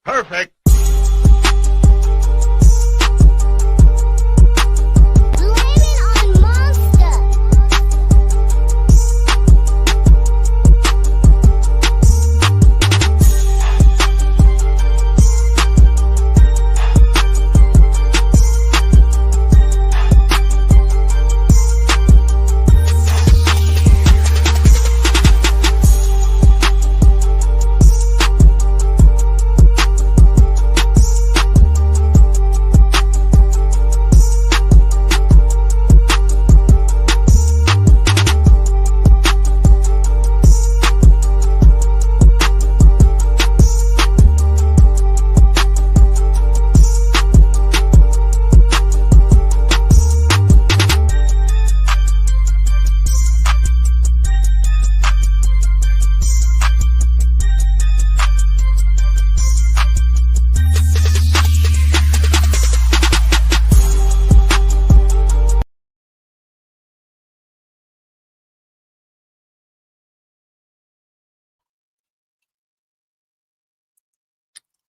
Perfect.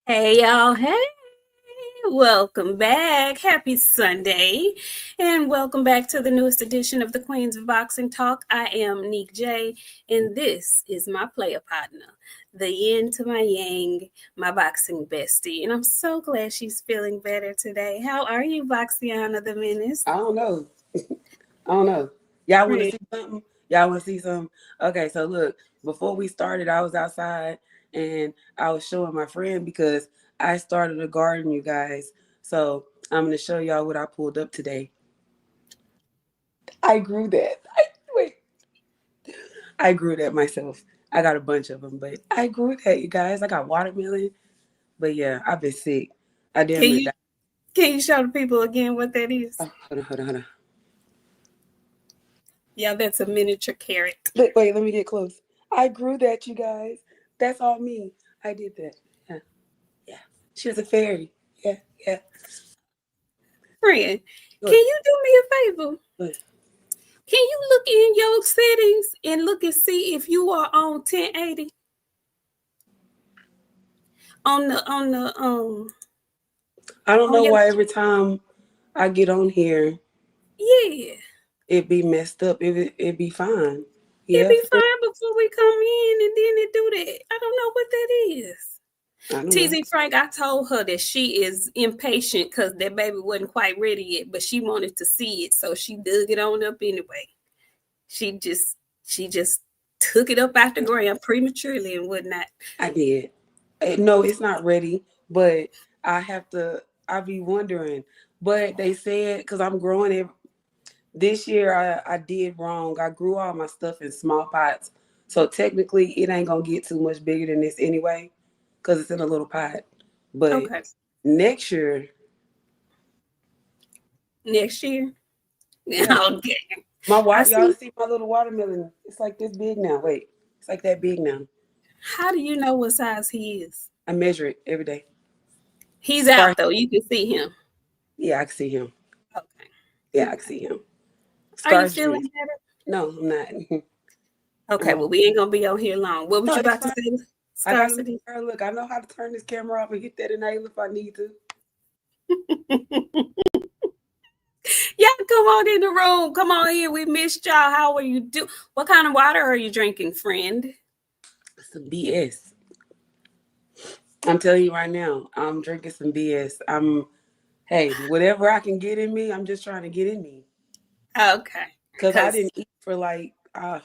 Hey y'all, hey, welcome back. Happy Sunday, and welcome back to the newest edition of the Queens of Boxing Talk. I am Nik-J, and this is my player partner, the yin to my yang, my boxing bestie. And I'm so glad she's feeling better today. How are you, Boxiana the Menace? I don't know. Y'all want to see something? Okay, so look, before we started, I was outside and I was showing my friend because I started a garden, you guys. So I'm going to show y'all what I pulled up today. I grew that. I grew that myself. I got a bunch of them, but I grew that, you guys. I got watermelon. But yeah, I've been sick. Can you show the people again what that is? Oh, hold on. Yeah, that's a miniature carrot. Wait, let me get close. I grew that, you guys. That's all me. I did that. Yeah. She was a fairy. Yeah. Friend, can you do me a favor? What? Can you look in your settings and look and see if you are on 1080? On the I don't know why every time I get on here, it be messed up. It be fine. Yeah. It be fine before we come in, and then it do that. I don't know what that is. TZ Frank, I told her that she is impatient because that baby wasn't quite ready yet, but she wanted to see it, so she dug it on up anyway. She just took it up out the ground prematurely and whatnot. I did. No, it's not ready, but I be wondering. But they said, because I'm growing it, this year I did wrong. I grew all my stuff in small pots. So technically it ain't going to get too much bigger than this anyway, because it's in a little pot. But next year. Yeah. Okay. Y'all see my little watermelon? It's like this big now. Wait, it's like that big now. How do you know what size he is? I measure it every day. He's out though. You can see him. Yeah, I can see him. Okay. Yeah, I can see him. Are you feeling better? No, I'm not. Okay, well, we ain't gonna be on here long. What was you about to say? Scarcity. Look, I know how to turn this camera off and hit that enable if I need to. Yeah, come on in the room. Come on in. We missed y'all. How are you doing? What kind of water are you drinking, friend? Some BS. I'm telling you right now, I'm drinking some BS. Hey, whatever I can get in me, I'm just trying to get in me. Okay. Because I didn't eat for like I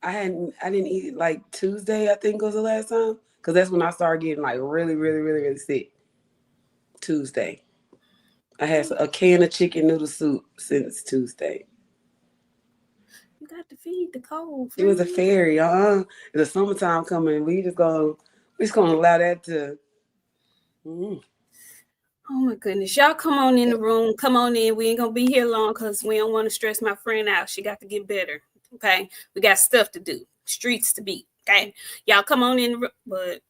didn't eat like Tuesday, I think was the last time. Because that's when I started getting like really, really, really, really sick. Tuesday. I had a can of chicken noodle soup since Tuesday. You got to feed the cold. It was a fairy. The summertime coming. We just gonna allow that to. Oh my goodness. Y'all come on in the room. Come on in. We ain't gonna be here long because we don't want to stress my friend out. She got to get better. Okay. We got stuff to do. Streets to beat. Okay. Y'all come on in the room. But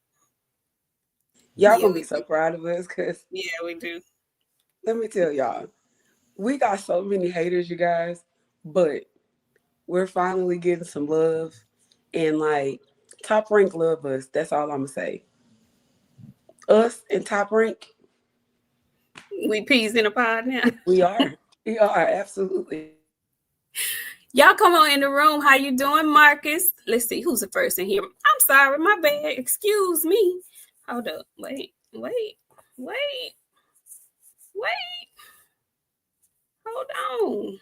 y'all gonna be so proud of us because we do. Let me tell y'all, we got so many haters, you guys, but we're finally getting some love, and like Top Rank love us. That's all I'm gonna say. Us in Top Rank. We peas in a pod now. We are. We are, absolutely. Y'all come on in the room. How you doing, Marcus? Let's see who's the first in here. I'm sorry, my bad. Excuse me. Hold up. Wait. Hold on.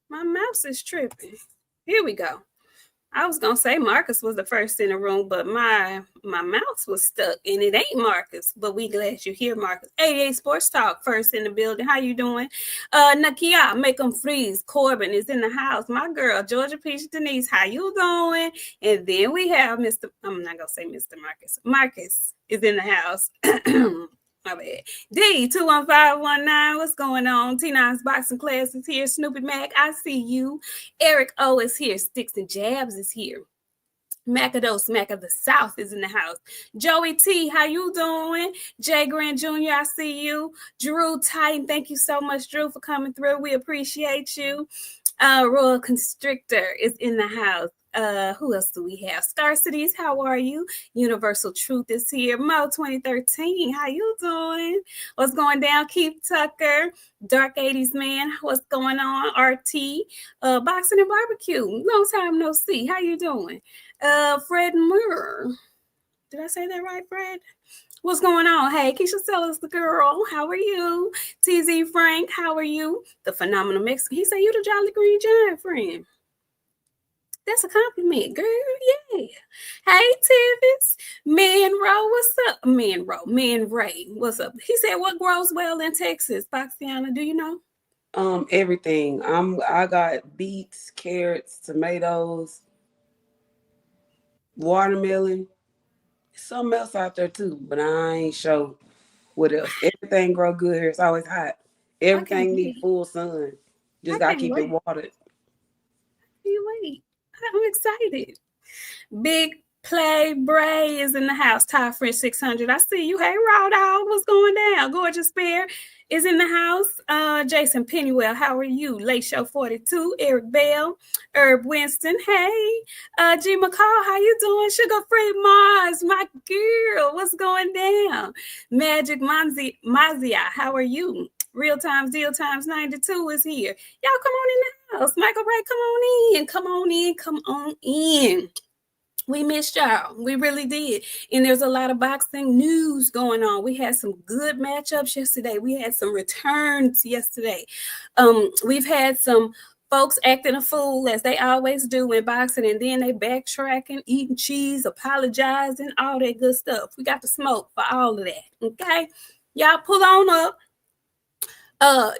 My mouse is tripping. Here we go. I was gonna say Marcus was the first in the room, but my mouse was stuck, and it ain't Marcus. But we glad you're here, Marcus. 88 Sports Talk, first in the building. How you doing? Nakia, make them freeze. Corbin is in the house. My girl, Georgia Peach Denise, how you doing? And then we have Mr. I'm not gonna say Mr. Marcus. Marcus is in the house. My bad. D21519, what's going on? T9's Boxing Class is here. Snoopy Mac, I see you. Eric O is here. Sticks and Jabs is here. Macados Mac of the South is in the house. Joey T, how you doing? Jay Grant Jr., I see you. Drew Titan, thank you so much, Drew, for coming through. We appreciate you. Royal Constrictor is in the house. Who else do we have? Scarcities, how are you? Universal Truth is here. Mo 2013, how you doing? What's going down? Keith Tucker, Dark 80s man, what's going on? RT, Boxing and Barbecue, long time no see. How you doing? Fred Moore, did I say that right, Fred? What's going on? Hey, Keisha Sellers, the girl. How are you? TZ Frank, how are you? The phenomenal Mexican. He said you the Jolly Green Giant friend. That's a compliment, girl. Yeah. Hey, Tivis. Manro, what's up? Man Ray, what's up? He said, what grows well in Texas? Boxiana, do you know? Everything. I got beets, carrots, tomatoes, watermelon. Something else out there too, but I ain't sure what else. Everything grow good here. It's always hot. Everything need full sun. Just gotta keep it watered. Wait. I'm excited. Big Play Bray is in the house. Ty French 600. I see you. Hey, Raw Dog. What's going down? Gorgeous Bear is in the house. Jason Pennywell, how are you? Late Show 42. Eric Bell. Herb Winston. Hey. G McCall, how you doing? Sugar Free Mars, my girl. What's going down? Magic Mazia, how are you? Real Times Deal Times 92 is here. Y'all come on in the house. Michael Ray, come on in. We missed y'all. We really did. And there's a lot of boxing news going on. We had some good matchups yesterday. We had some returns yesterday. We've had some folks acting a fool as they always do in boxing, and then they backtracking, eating cheese, apologizing, all that good stuff. We got the smoke for all of that. Okay? Y'all pull on up.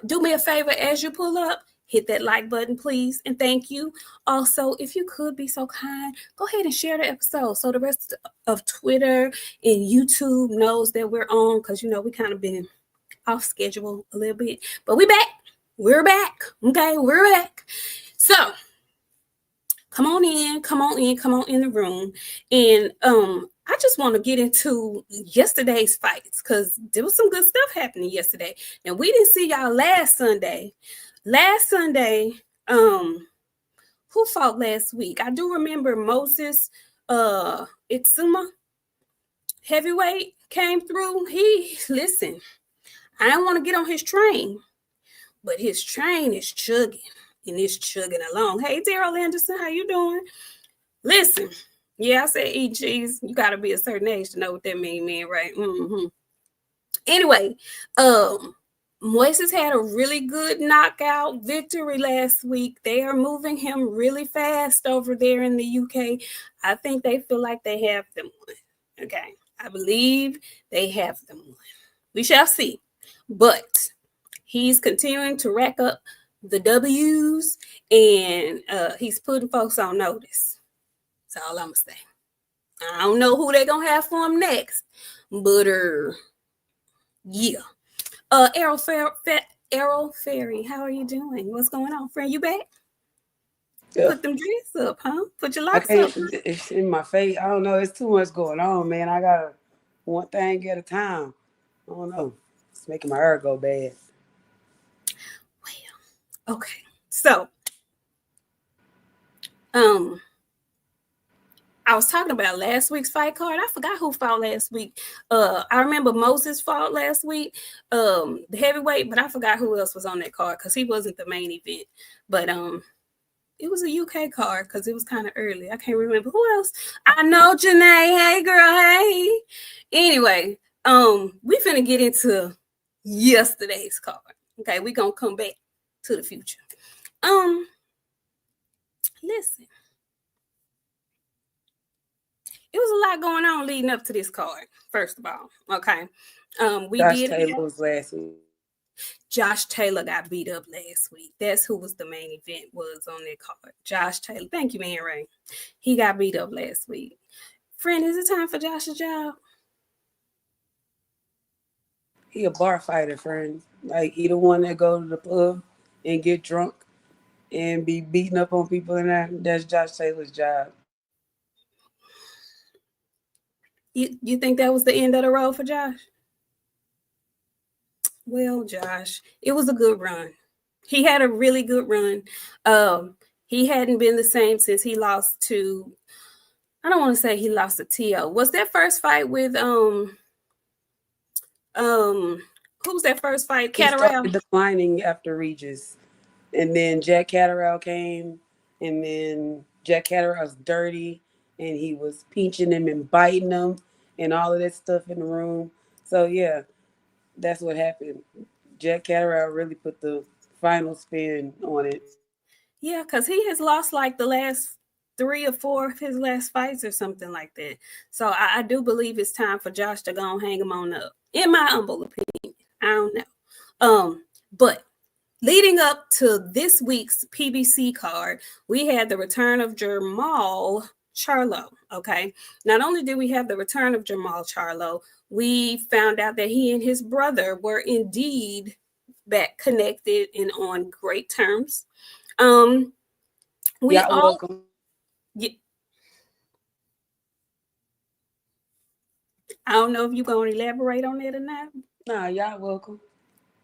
Do me a favor as you pull up, hit that like button, please, and thank you. Also, if you could be so kind, go ahead and share the episode so the rest of Twitter and YouTube knows that we're on, because, you know, we kind of been off schedule a little bit. But we're back. Okay, we're back. So, come on in the room. And I just want to get into yesterday's fights, because there was some good stuff happening yesterday. And we didn't see y'all last Sunday. Who fought last week? I do remember Moses Itsuma, heavyweight, came through. Listen, I don't want to get on his train, but his train is chugging, and it's chugging along. Hey, Daryl Anderson, how you doing? Listen, yeah, I said eat cheese. You got to be a certain age to know what that means, man, right? Mm-hmm. Anyway, Moises had a really good knockout victory last week. They are moving him really fast over there in the UK. I think they feel like they have them won. Okay, I believe they have them won. We shall see. But he's continuing to rack up the W's, and he's putting folks on notice. That's all I'm going to say. I don't know who they're going to have for him next, but yeah. Errol Ferry, how are you doing? What's going on, friend? You back? Yeah. Put them dreads up, huh? Put your locks up. It's in my face. I don't know. It's too much going on, man. I got one thing at a time. I don't know. It's making my hair go bad. Well, okay. So, I was talking about last week's fight card. I forgot who fought last week. I remember Moses fought last week, the heavyweight, but I forgot who else was on that card because he wasn't the main event. But it was a UK card because it was kind of early. I can't remember who else. I know Janae. Hey, girl. Hey. Anyway, we finna get into yesterday's card. Okay, we gonna come back to the future. Listen. It was a lot going on leading up to this card. First of all, okay. Josh Taylor was last week. Josh Taylor got beat up last week. That's who was the main event was on that card. Josh Taylor. Thank you, man, Ray. He got beat up last week. Friend, is it time for Josh's job? He a bar fighter, friend. Like, he the one that go to the pub and get drunk and be beating up on people and that's Josh Taylor's job. You think that was the end of the road for Josh? Well, Josh, it was a good run. He had a really good run. He hadn't been the same since he lost to, I don't want to say he lost to Tio. Was that first fight with who was that first fight? He started declining after Regis. And then Jack Catterall came, and then Jack Catterall's dirty, and he was pinching him and biting him and all of that stuff in the room. So, yeah, that's what happened. Jack Catterall really put the final spin on it. Yeah, because he has lost like the last 3 or 4 of his last fights or something like that. So I do believe it's time for Josh to go and hang him on up. In my humble opinion. I don't know. But leading up to this week's PBC card, we had the return of Jermall Charlo. Okay. Not only did we have the return of Jermall Charlo, we found out that he and his brother were indeed back connected and on great terms. We all welcome. Yeah, I don't know if you're going to elaborate on that or not. Nah, y'all welcome.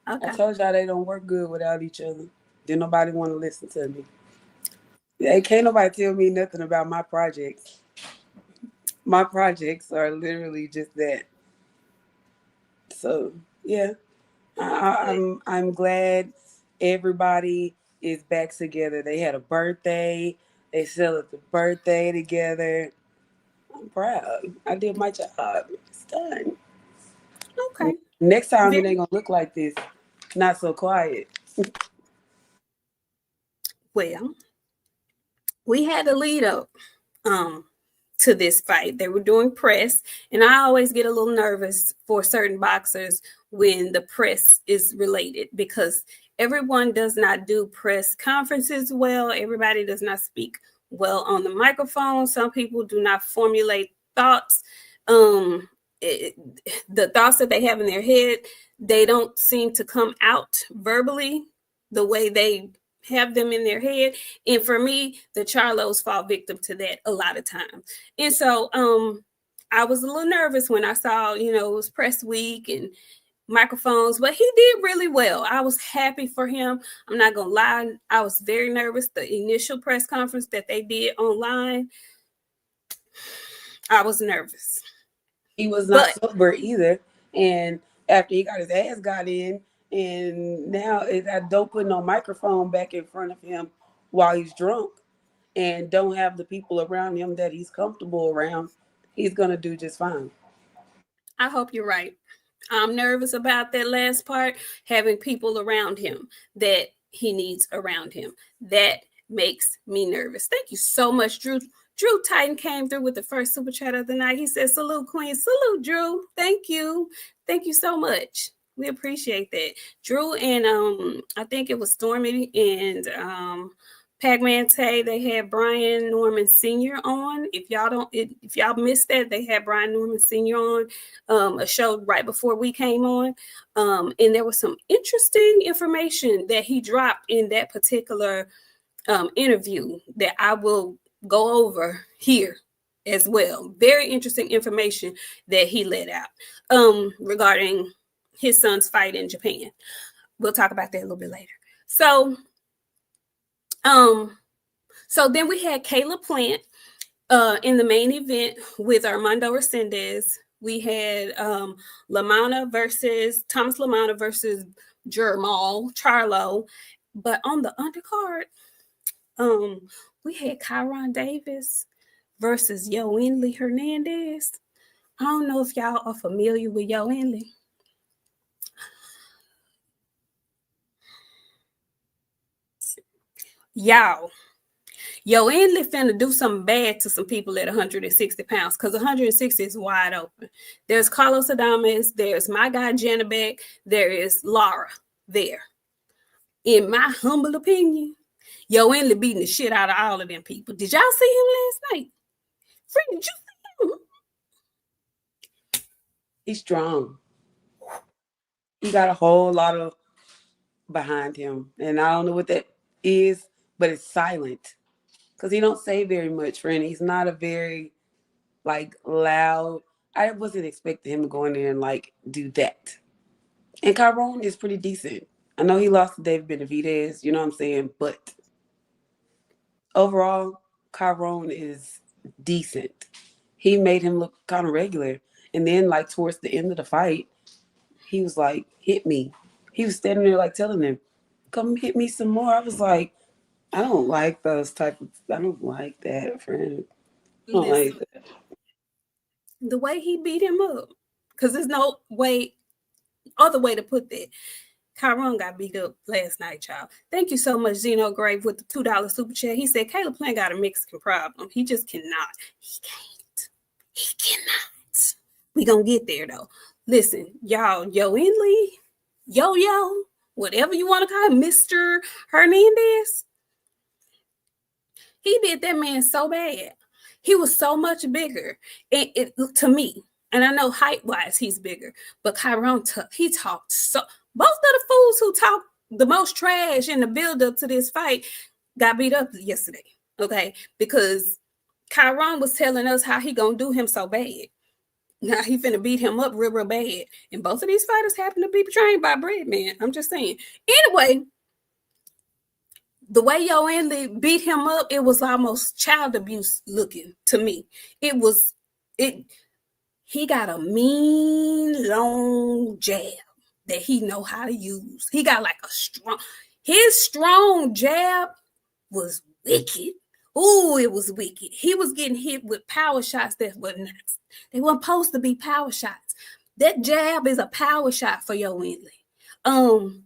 Okay. I told y'all they don't work good without each other. Didn't nobody want to listen to me. Hey, can't nobody tell me nothing about my projects. My projects are literally just that. So yeah, I'm glad everybody is back together. They had a birthday. They celebrated the birthday together. I'm proud. I did my job. It's done. Okay. Next time it ain't gonna look like this. Not so quiet. Well, we had a lead up to this fight. They were doing press, and I always get a little nervous for certain boxers when the press is related because everyone does not do press conferences well. Everybody does not speak well on the microphone. Some people do not formulate thoughts. The thoughts that they have in their head, they don't seem to come out verbally the way they have them in their head. And for me, the Charlos fall victim to that a lot of times. And so I was a little nervous when I saw, it was press week and microphones, but he did really well. I was happy for him. I'm not going to lie. I was very nervous. The initial press conference that they did online, I was nervous. He was not sober either. And after he got his ass got in, and now I don't put no microphone back in front of him while he's drunk and don't have the people around him that he's comfortable around, he's going to do just fine. I hope you're right. I'm nervous about that last part, having people around him that he needs around him. That makes me nervous. Thank you so much, Drew. Drew Titan came through with the first super chat of the night. He said, salute, Queen. Salute, Drew. Thank you. Thank you so much. We appreciate that. Drew and I think it was Stormy and Pac-Man Tay, they had Brian Norman Sr. on. If y'all missed that, they had Brian Norman Sr. on a show right before we came on. And there was some interesting information that he dropped in that particular interview that I will go over here as well. Very interesting information that he let out regarding his son's fight in Japan. We'll talk about that a little bit later. So then we had Caleb Plant. In the main event with Armando Recendes, we had Thomas LaManna versus Charlo. But on the undercard, we had Kyron Davis versus Yoenli Hernandez. I don't know if y'all are familiar with Yoenli. Y'all, Yoenli finna do something bad to some people at 160 pounds because 160 is wide open. There's Carlos Adames, there's my guy Janabek, there is Lara there. In my humble opinion, Yoenli beating the shit out of all of them people. Did y'all see him last night? Friend, did you see him? He's strong. He got a whole lot of behind him, and I don't know what that is, but it's silent because he don't say very much, friend. He's not a very loud. I wasn't expecting him to go in there and do that. And Kyron is pretty decent. I know he lost to David Benavidez, you know what I'm saying, but overall, Kyron is decent. He made him look kind of regular, and then towards the end of the fight, he was like, "Hit me." He was standing there telling him, "Come hit me some more." I was like, I don't like those type of. I don't like that, friend. I don't like that. The way he beat him up, because there's no other way to put that. Kyron got beat up last night, y'all. Thank you so much, Zeno Grave, with the $2 super chat. He said Caleb Plant got a Mexican problem. He just cannot. He can't. He cannot. We gonna get there though. Listen, y'all, Yoenli, Yo, whatever you want to call him, Mr. Hernandez. He did that man so bad. He was so much bigger. To me, and I know height-wise he's bigger, but Kyron, he talked so. Both of the fools who talked the most trash in the build-up to this fight got beat up yesterday, okay? Because Kyron was telling us how he gonna do him so bad. Now he finna beat him up real bad. And both of these fighters happen to be trained by Breadman. I'm just saying. Anyway, the way Yoenli beat him up, it was almost child abuse looking to me. He got a mean, long jab that he know how to use. He got his strong jab was wicked. Ooh, it was wicked. He was getting hit with power shots they weren't supposed to be power shots. That jab is a power shot for Yoenli. I'm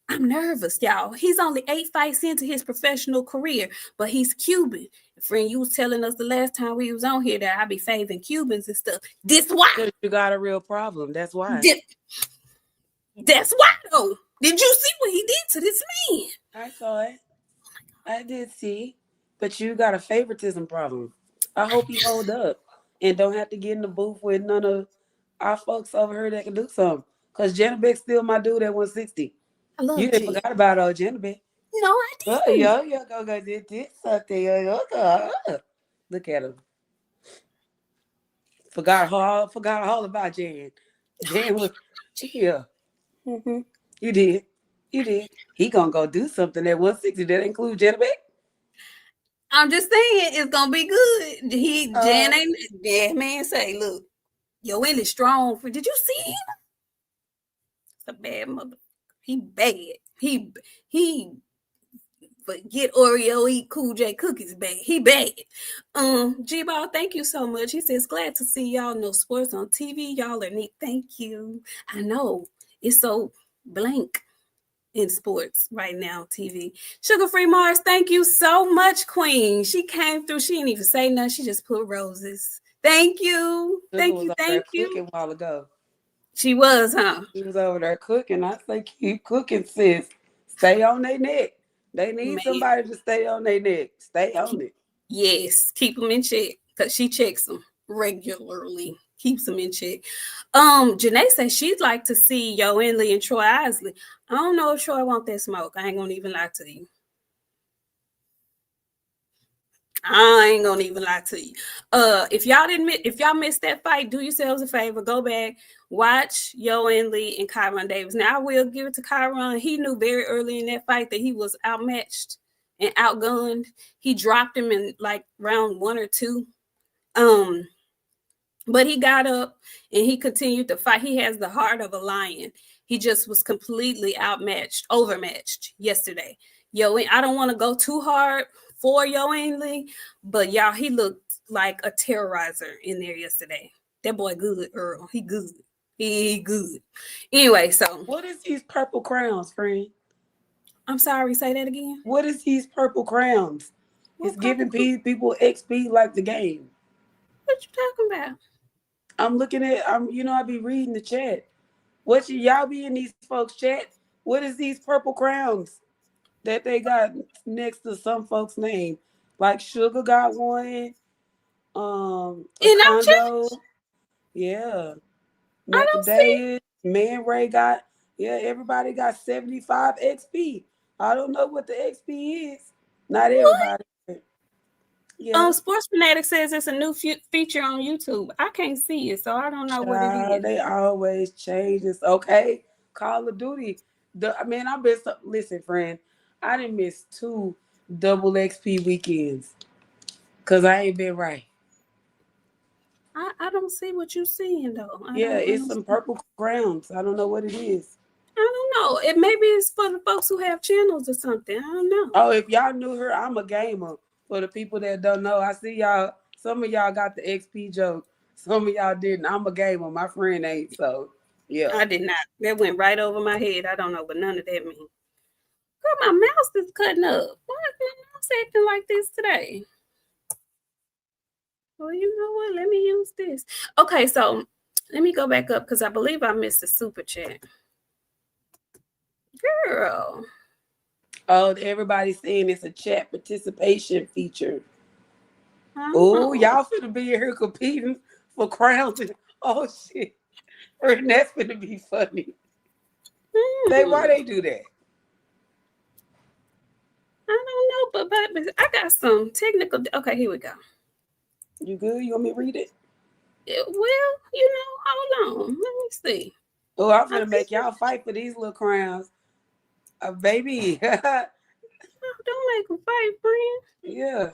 nervous, y'all. He's only 8 fights into his professional career, but he's Cuban. Friend, you was telling us the last time we was on here that I be favoring Cubans and stuff. This why? You got a real problem. That's why. That's why, though. Did you see what he did to this man? I saw it. I did see. But you got a favoritism problem. I hope you hold up and don't have to get in the booth with none of our folks over here that can do something. Because Janabek's still my dude at 160. I love you. You forgot about old Janabek. No, I didn't. Go did something. Look at him. Forgot all about Jan. Jan was here. Mm-hmm. You did. He gonna go do something at 160 that include Janabek. I'm just saying it's gonna be good. Jan ain't that man say, look, Yoenli strong. Did you see him? It's a bad mother. He bad. He forget Oreo, eat Cool J cookies bad. He bad. G-Ball, thank you so much. He says, glad to see y'all know sports on TV. Y'all are neat. Thank you. I know it's so blank in sports right now, TV. Sugar Free Mars, thank you so much, Queen. She came through. She didn't even say nothing. She just put roses. Thank you. Thank you. Cooking a while ago. She was, huh? She was over there cooking. I say, keep cooking, sis. Stay on their neck. They need somebody to stay on their neck. Stay on it. Yes, keep them in check because she checks them regularly. Keeps them in check. Janae says she'd like to see Yoenli and Troy Isley. I don't know if Troy want that smoke. I ain't gonna even lie to you. If y'all missed that fight, do yourselves a favor, go back, watch Yoenli and Kyron Davis. Now I will give it to Kyron. He knew very early in that fight that he was outmatched and outgunned. He dropped him in round 1 or 2 But he got up and he continued to fight. He has the heart of a lion. He just was completely overmatched yesterday. I don't want to go too hard for Yoenli, but y'all, he looked like a terrorizer in there yesterday. That boy good, Earl. He good. He good. Anyway, so what is these purple crowns, friend? I'm sorry, say that again. What is these purple crowns? What It's giving purple? people XP like the game. What you talking about? I'm looking at I be reading the chat. What y'all be in these folks' chat? What is these purple crowns that they got next to some folks' name? Like Sugar got one, a In our chat? condo, yeah. I don't see. Macadayas, Man Ray got, yeah, everybody got 75 XP. I don't know what the XP is. Not What? everybody. Yeah. Sports Fanatic says it's a new feature on YouTube. I can't see it, so I don't know what it is. They always change this. Okay. Call of Duty. I've been listen, friend. I didn't miss 2 double XP weekends. Cause I ain't been right. I don't see what you're seeing though. It's some purple grounds. I don't know what it is. I don't know. Maybe it's for the folks who have channels or something. I don't know. Oh, if y'all knew her, I'm a gamer. For the people that don't know, I see y'all. Some of y'all got the XP joke. Some of y'all didn't. I'm a gamer. My friend ain't. So, yeah. I did not. That went right over my head. I don't know what none of that means. Girl, my mouse is cutting up. Why is my mouse acting like this today? Well, you know what? Let me use this. Okay, so let me go back up because I believe I missed a super chat. Girl. Oh, everybody's saying it's a chat participation feature. Oh, y'all finna be here competing for crowns. Oh, shit. And that's finna be funny. Why they do that? I don't know, but I got some technical. Okay, here we go. You good? You want me to read it? Well, hold on. Let me see. Oh, I'm gonna make y'all fight for these little crowns. Baby. Don't make them fight, friend. Yeah.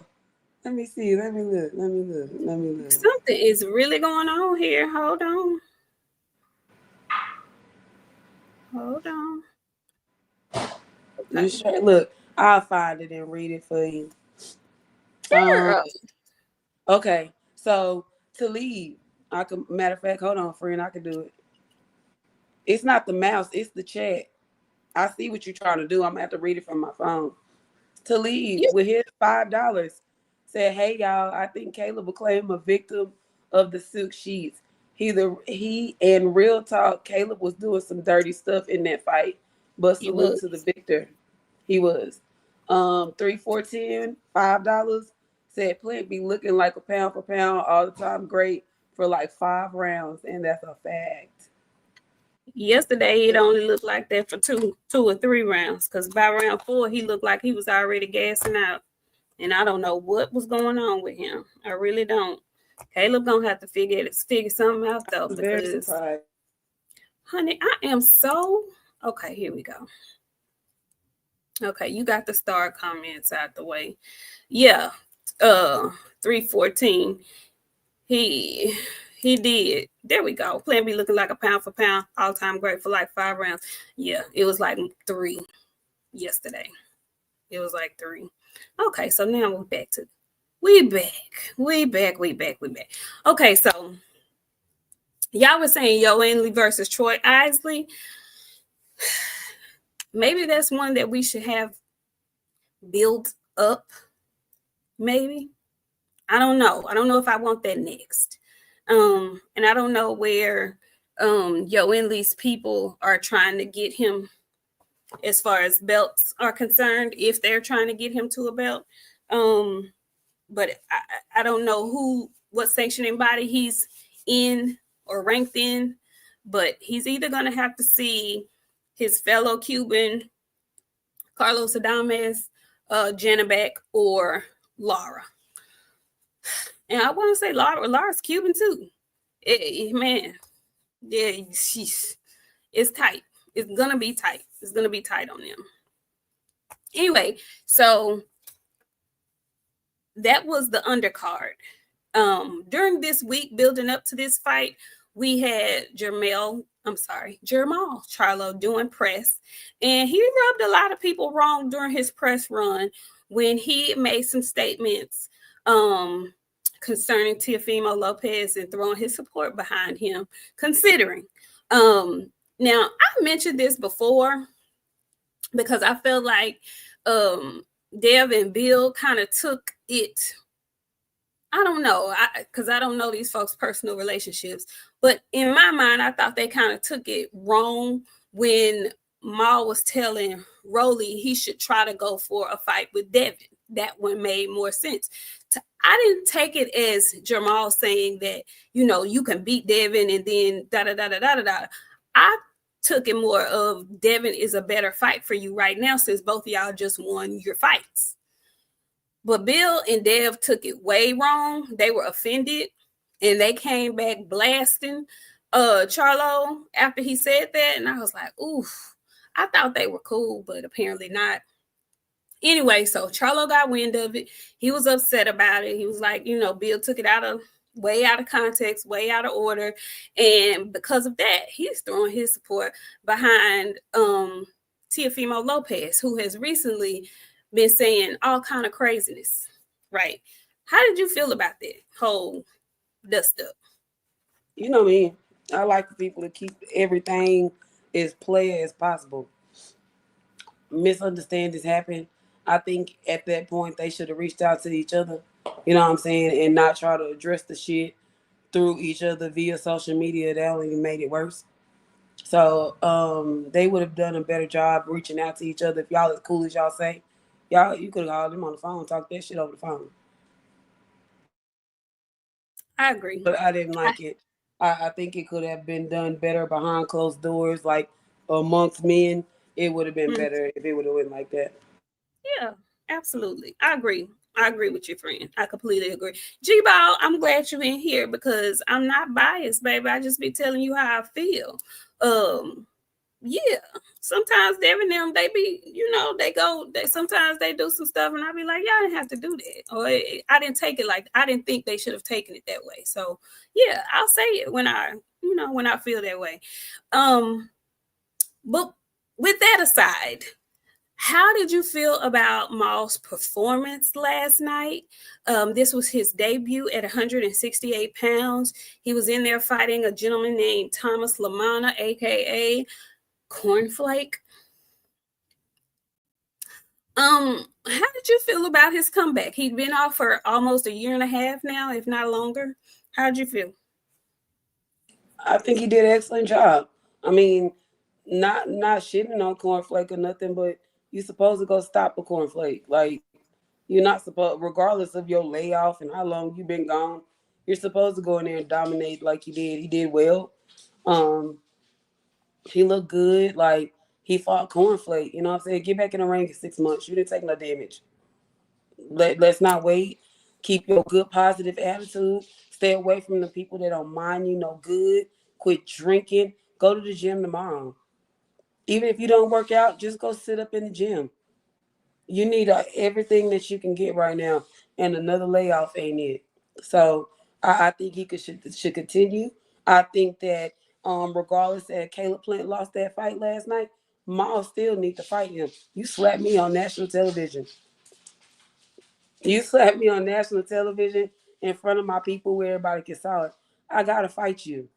Let me see. Let me look. Something is really going on here. Hold on. You sure? Look, I'll find it and read it for you. Girl. Okay. So to leave, matter of fact, hold on, friend, I can do it. It's not the mouse, it's the chat. I see what you're trying to do. I'm gonna have to read it from my phone. To leave with his $5. Said, hey y'all, I think Caleb will claim a victim of the silk sheets. He and real talk, Caleb was doing some dirty stuff in that fight. But salute to the victor. He was. 314, $5. Said Plant be looking like a pound for pound all the time. Great for like 5 rounds, and that's a fact. Yesterday, it only looked like that for two or 3 rounds. Because by round 4, he looked like he was already gassing out. And I don't know what was going on with him. I really don't. Caleb gonna have to figure something out though. I'm very surprised. Honey, I am so okay. Here we go. Okay, you got the star comments out the way. Yeah, 314. He did. There we go. Plan B looking like a pound for pound, all time great for like 5 rounds. Yeah, it was like 3 yesterday. It was like 3. Okay, so now we're back to we back. Okay, so y'all were saying Yoenli versus Troy Isley. Maybe that's one that we should have built up. Maybe. I don't know. I don't know if I want that next. And I don't know where Yoenli's people are trying to get him as far as belts are concerned, if they're trying to get him to a belt. But I don't know what sanctioning body he's in or ranked in, but he's either going to have to see his fellow Cuban, Carlos Adames, Janabek, or Lara. And I want to say Lara's Cuban too. Man, yeah, it's tight. It's going to be tight. It's going to be tight on them. Anyway, so that was the undercard. During this week building up to this fight, we had Jamal Charlo doing press, and he rubbed a lot of people wrong during his press run when he made some statements concerning Teofimo Lopez and throwing his support behind him, considering. Now, I mentioned this before because I felt like Dev and Bill kind of took it. I don't know, because I don't know these folks' personal relationships. But in my mind, I thought they kind of took it wrong when Maul was telling Rolly he should try to go for a fight with Devin. That one made more sense. I didn't take it as Jamal saying that, you can beat Devin and then da-da-da-da-da-da-da. I took it more of Devin is a better fight for you right now since both of y'all just won your fights. But Bill and Dev took it way wrong. They were offended, and they came back blasting Charlo after he said that. And I was like, oof, I thought they were cool, but apparently not. Anyway, so Charlo got wind of it. He was upset about it. He was like, Bill took it way out of context, way out of order. And because of that, he's throwing his support behind Teofimo Lopez, who has recently been saying all kind of craziness, right? How did you feel about that whole dust up? You know me. I like for people to keep everything as plain as possible. Misunderstandings happen. I think at that point they should have reached out to each other, you know what I'm saying, and not try to address the shit through each other via social media. That only made it worse. So they would have done a better job reaching out to each other. If y'all as cool as y'all say, you could have called them on the phone, talk that shit over the phone. I agree. But I didn't like it. I think it could have been done better behind closed doors, like amongst men. It would have been better if it would have went like that. Yeah, absolutely. I agree. I agree with your friend. I completely agree. G-Ball, I'm glad you're in here because I'm not biased, baby. I just be telling you how I feel. Yeah. Sometimes Devin them, they be, sometimes they do some stuff and I be like, yeah, I didn't have to do that. Or I didn't take it I didn't think they should have taken it that way. So yeah, I'll say it when I feel that way. But with that aside, how did you feel about Maul's performance last night? This was his debut at 168 pounds. He was in there fighting a gentleman named Thomas Lamana, a.k.a. Cornflake. How did you feel about his comeback? He'd been off for almost a year and a half now, if not longer. How did you feel? I think he did an excellent job. I mean, not shitting on Cornflake or nothing, but you're supposed to go stop a Cornflake. Like, you're not supposed, regardless of your layoff and how long you've been gone, you're supposed to go in there and dominate like he did. He did well. He looked good. Like, he fought Cornflake. You know what I'm saying? Get back in the ring in 6 months. You didn't take no damage. Let's not wait. Keep your good positive attitude. Stay away from the people that don't mind you no good. Quit drinking. Go to the gym tomorrow. Even if you don't work out, just go sit up in the gym. You need everything that you can get right now, and another layoff ain't it. So I think he should continue. I think that regardless that Caleb Plant lost that fight last night, Maul still need to fight him. You slapped me on national television. You slapped me on national television in front of my people where everybody can saw it. I gotta fight you.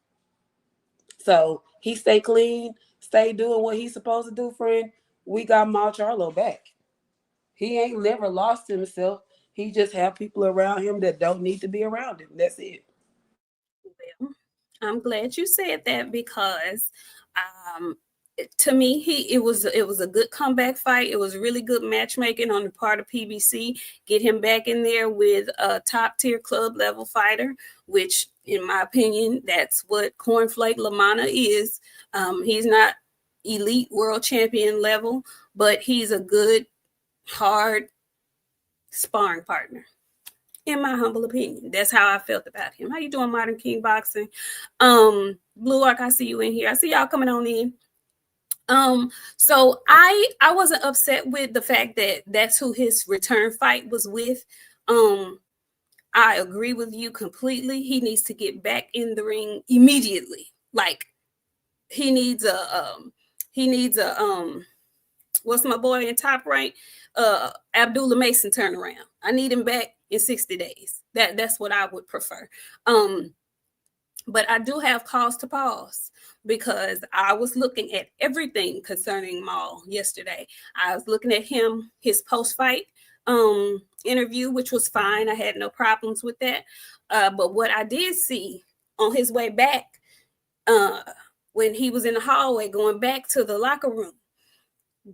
So he stay clean, stay doing what he's supposed to do, friend. We got Maul Charlo back. He ain't never lost himself. He just have people around him that don't need to be around him. That's it. Well, I'm glad you said that because to me, it was a good comeback fight. It was really good matchmaking on the part of PBC. Get him back in there with a top tier club level fighter, which, in my opinion, that's what Cornflake Lamana is. He's not elite world champion level, but he's a good, hard sparring partner. In my humble opinion, that's how I felt about him. How you doing, Modern King Boxing? Blue Arc, I see you in here. I see y'all coming on in. So I wasn't upset with the fact that that's who his return fight was with. I agree with you completely. He needs to get back in the ring immediately. Like he needs a what's my boy in Top Rank? Abdullah Mason turnaround. I need him back in 60 days. That's what I would prefer. But I do have cause to pause because I was looking at everything concerning Maul yesterday. I was looking at his post-fight interview, which was fine. I had no problems with that. But what I did see on his way back, when he was in the hallway going back to the locker room,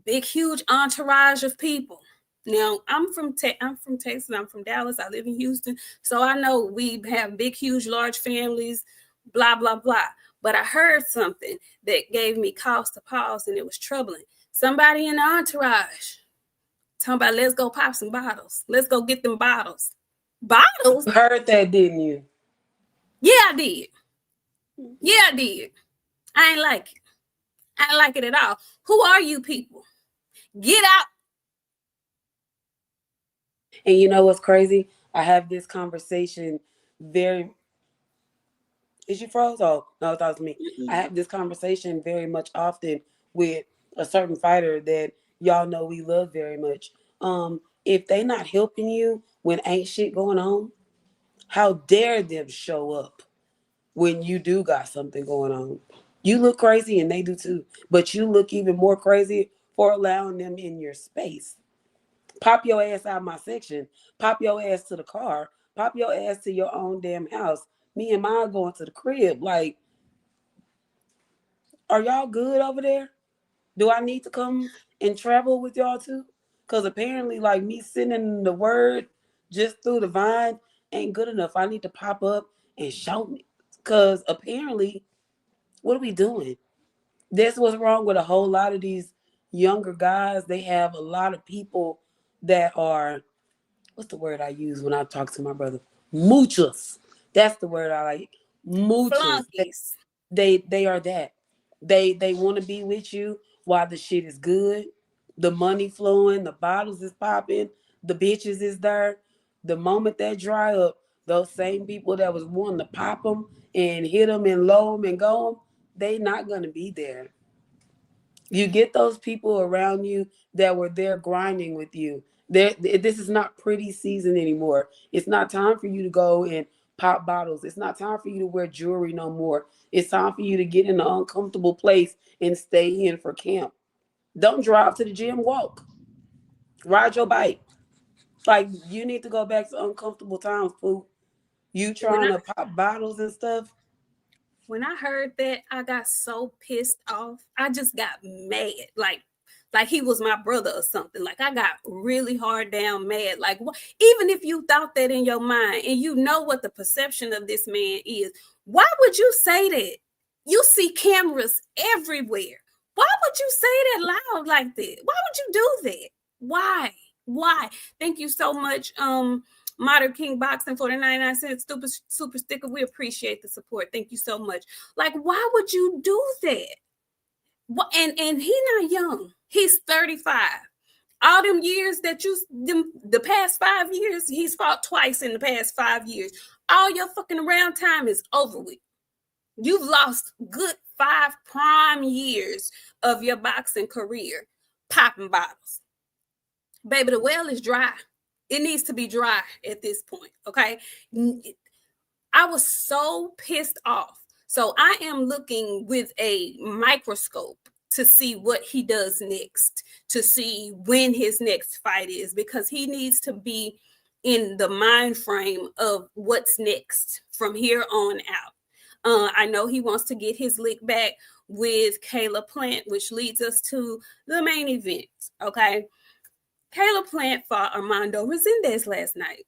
big, huge entourage of people. Now, I'm from Texas. I'm from Dallas. I live in Houston. So I know we have big, huge, large families, blah, blah, blah. But I heard something that gave me cause to pause, and it was troubling. Somebody in the entourage talking about, let's go pop some bottles. Let's go get them bottles. Bottles? You heard that, didn't you? Yeah, I did. Yeah, I did. I ain't like it. I ain't like it at all. Who are you people? Get out. And you know what's crazy? I have this conversation very... Is you froze? Oh, no, I thought it was me. I have this conversation very much often with a certain fighter that y'all know we love very much. If they not helping you when ain't shit going on, how dare them show up when you do got something going on? You look crazy and they do too, but you look even more crazy for allowing them in your space. Pop your ass out of my section. Pop your ass to the car. Pop your ass to your own damn house. Me and mine going to the crib. Like, are y'all good over there? Do I need to come and travel with y'all too? Because apparently, like, me sending the word just through the vine ain't good enough. I need to pop up and show me. Because apparently, what are we doing? That's what's wrong with a whole lot of these younger guys. They have a lot of people that are, what's the word I use when I talk to my brother? Muchos. That's the word I like. Muchos. Flunkies. They are that. They want to be with you while the shit is good, the money flowing, the bottles is popping, the bitches is there. The moment that dry up, those same people that was wanting to pop them and hit them and low them and go them, they not gonna be there. You get those people around you that were there grinding with you. This is not pretty season anymore. It's not time for you to go and pop bottles. It's not time for you to wear jewelry no more. It's time for you to get in an uncomfortable place and stay in for camp. Don't drive to the gym, walk. Ride your bike. Like, you need to go back to uncomfortable times, Pooh. You trying to pop bottles and stuff. When I heard that, I got so pissed off. I just got mad. Like he was my brother or something. Like I got really hard down mad. Like even if you thought that in your mind and you know what the perception of this man is, why would you say that? You see cameras everywhere. Why would you say that loud like that? Why would you do that? Why? Thank you so much, Modern King Boxing for the 99-cent super sticker. We appreciate the support. Thank you so much. Like, why would you do that? And he not young. He's 35. All them years that the past 5 years, he's fought twice in the past 5 years. All your fucking around time is over with. You've lost good 5 prime years of your boxing career popping bottles. Baby, the well is dry. It needs to be dry at this point, okay? I was so pissed off. So I am looking with a microscope to see what he does next, to see when his next fight is, because he needs to be in the mind frame of what's next from here on out. I know he wants to get his lick back with Kayla Plant, which leads us to the main event, okay? Kayla Plant fought Armando Recendes last night.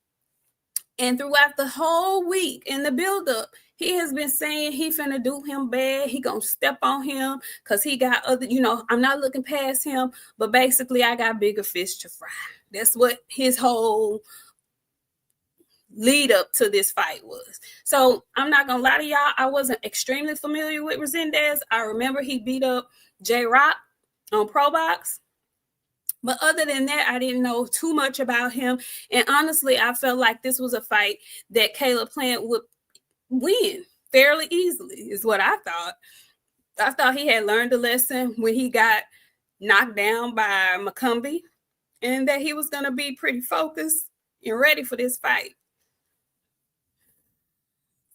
And throughout the whole week in the buildup, he has been saying he finna do him bad. He gonna step on him because he got other, I'm not looking past him, but basically I got bigger fish to fry. That's what his whole lead up to this fight was. So I'm not gonna lie to y'all, I wasn't extremely familiar with Recendes. I remember he beat up J-Rock on Pro Box. But other than that, I didn't know too much about him. And honestly, I felt like this was a fight that Caleb Plant would win fairly easily, is what I thought. I thought he had learned a lesson when he got knocked down by McCumbee, and that he was going to be pretty focused and ready for this fight.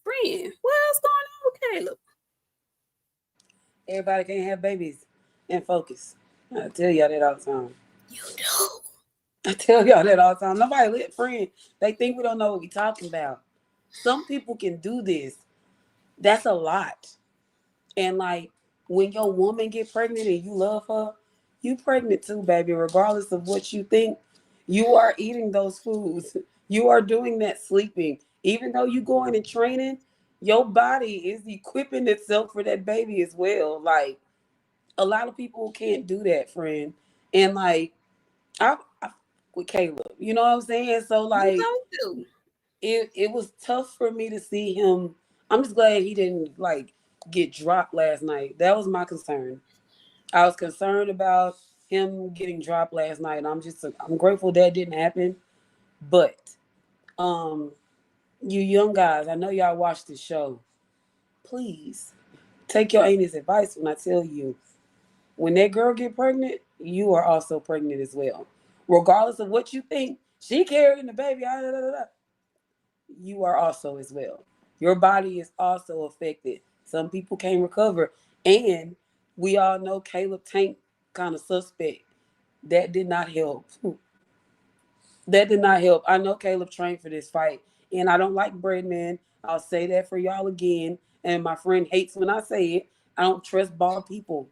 Friend, what else going on with Caleb? Everybody can't have babies and focus. I tell y'all that all the time. You do. I tell y'all that all the time. Nobody lit friend. They think we don't know what we talking about. Some people can do this. That's a lot. And like when your woman get pregnant and you love her, you pregnant too, baby. Regardless of what you think, you are eating those foods. You are doing that sleeping. Even though you going and training, your body is equipping itself for that baby as well. Like a lot of people can't do that, friend. And like I with Caleb, you know what I'm saying? So like it was tough for me to see him. I'm just glad he didn't like get dropped last night. That was my concern. I was concerned about him getting dropped last night. I'm grateful that didn't happen. But you young guys, I know y'all watch this show. Please take your auntie's advice when I tell you, when that girl get pregnant, you are also pregnant as well. Regardless of what you think, she carrying the baby. You are also as well. Your body is also affected. Some people can't recover. And we all know Caleb Tank kind of suspect. That did not help. That did not help. I know Caleb trained for this fight. And I don't like Breadman. I'll say that for y'all again. And my friend hates when I say it. I don't trust bald people.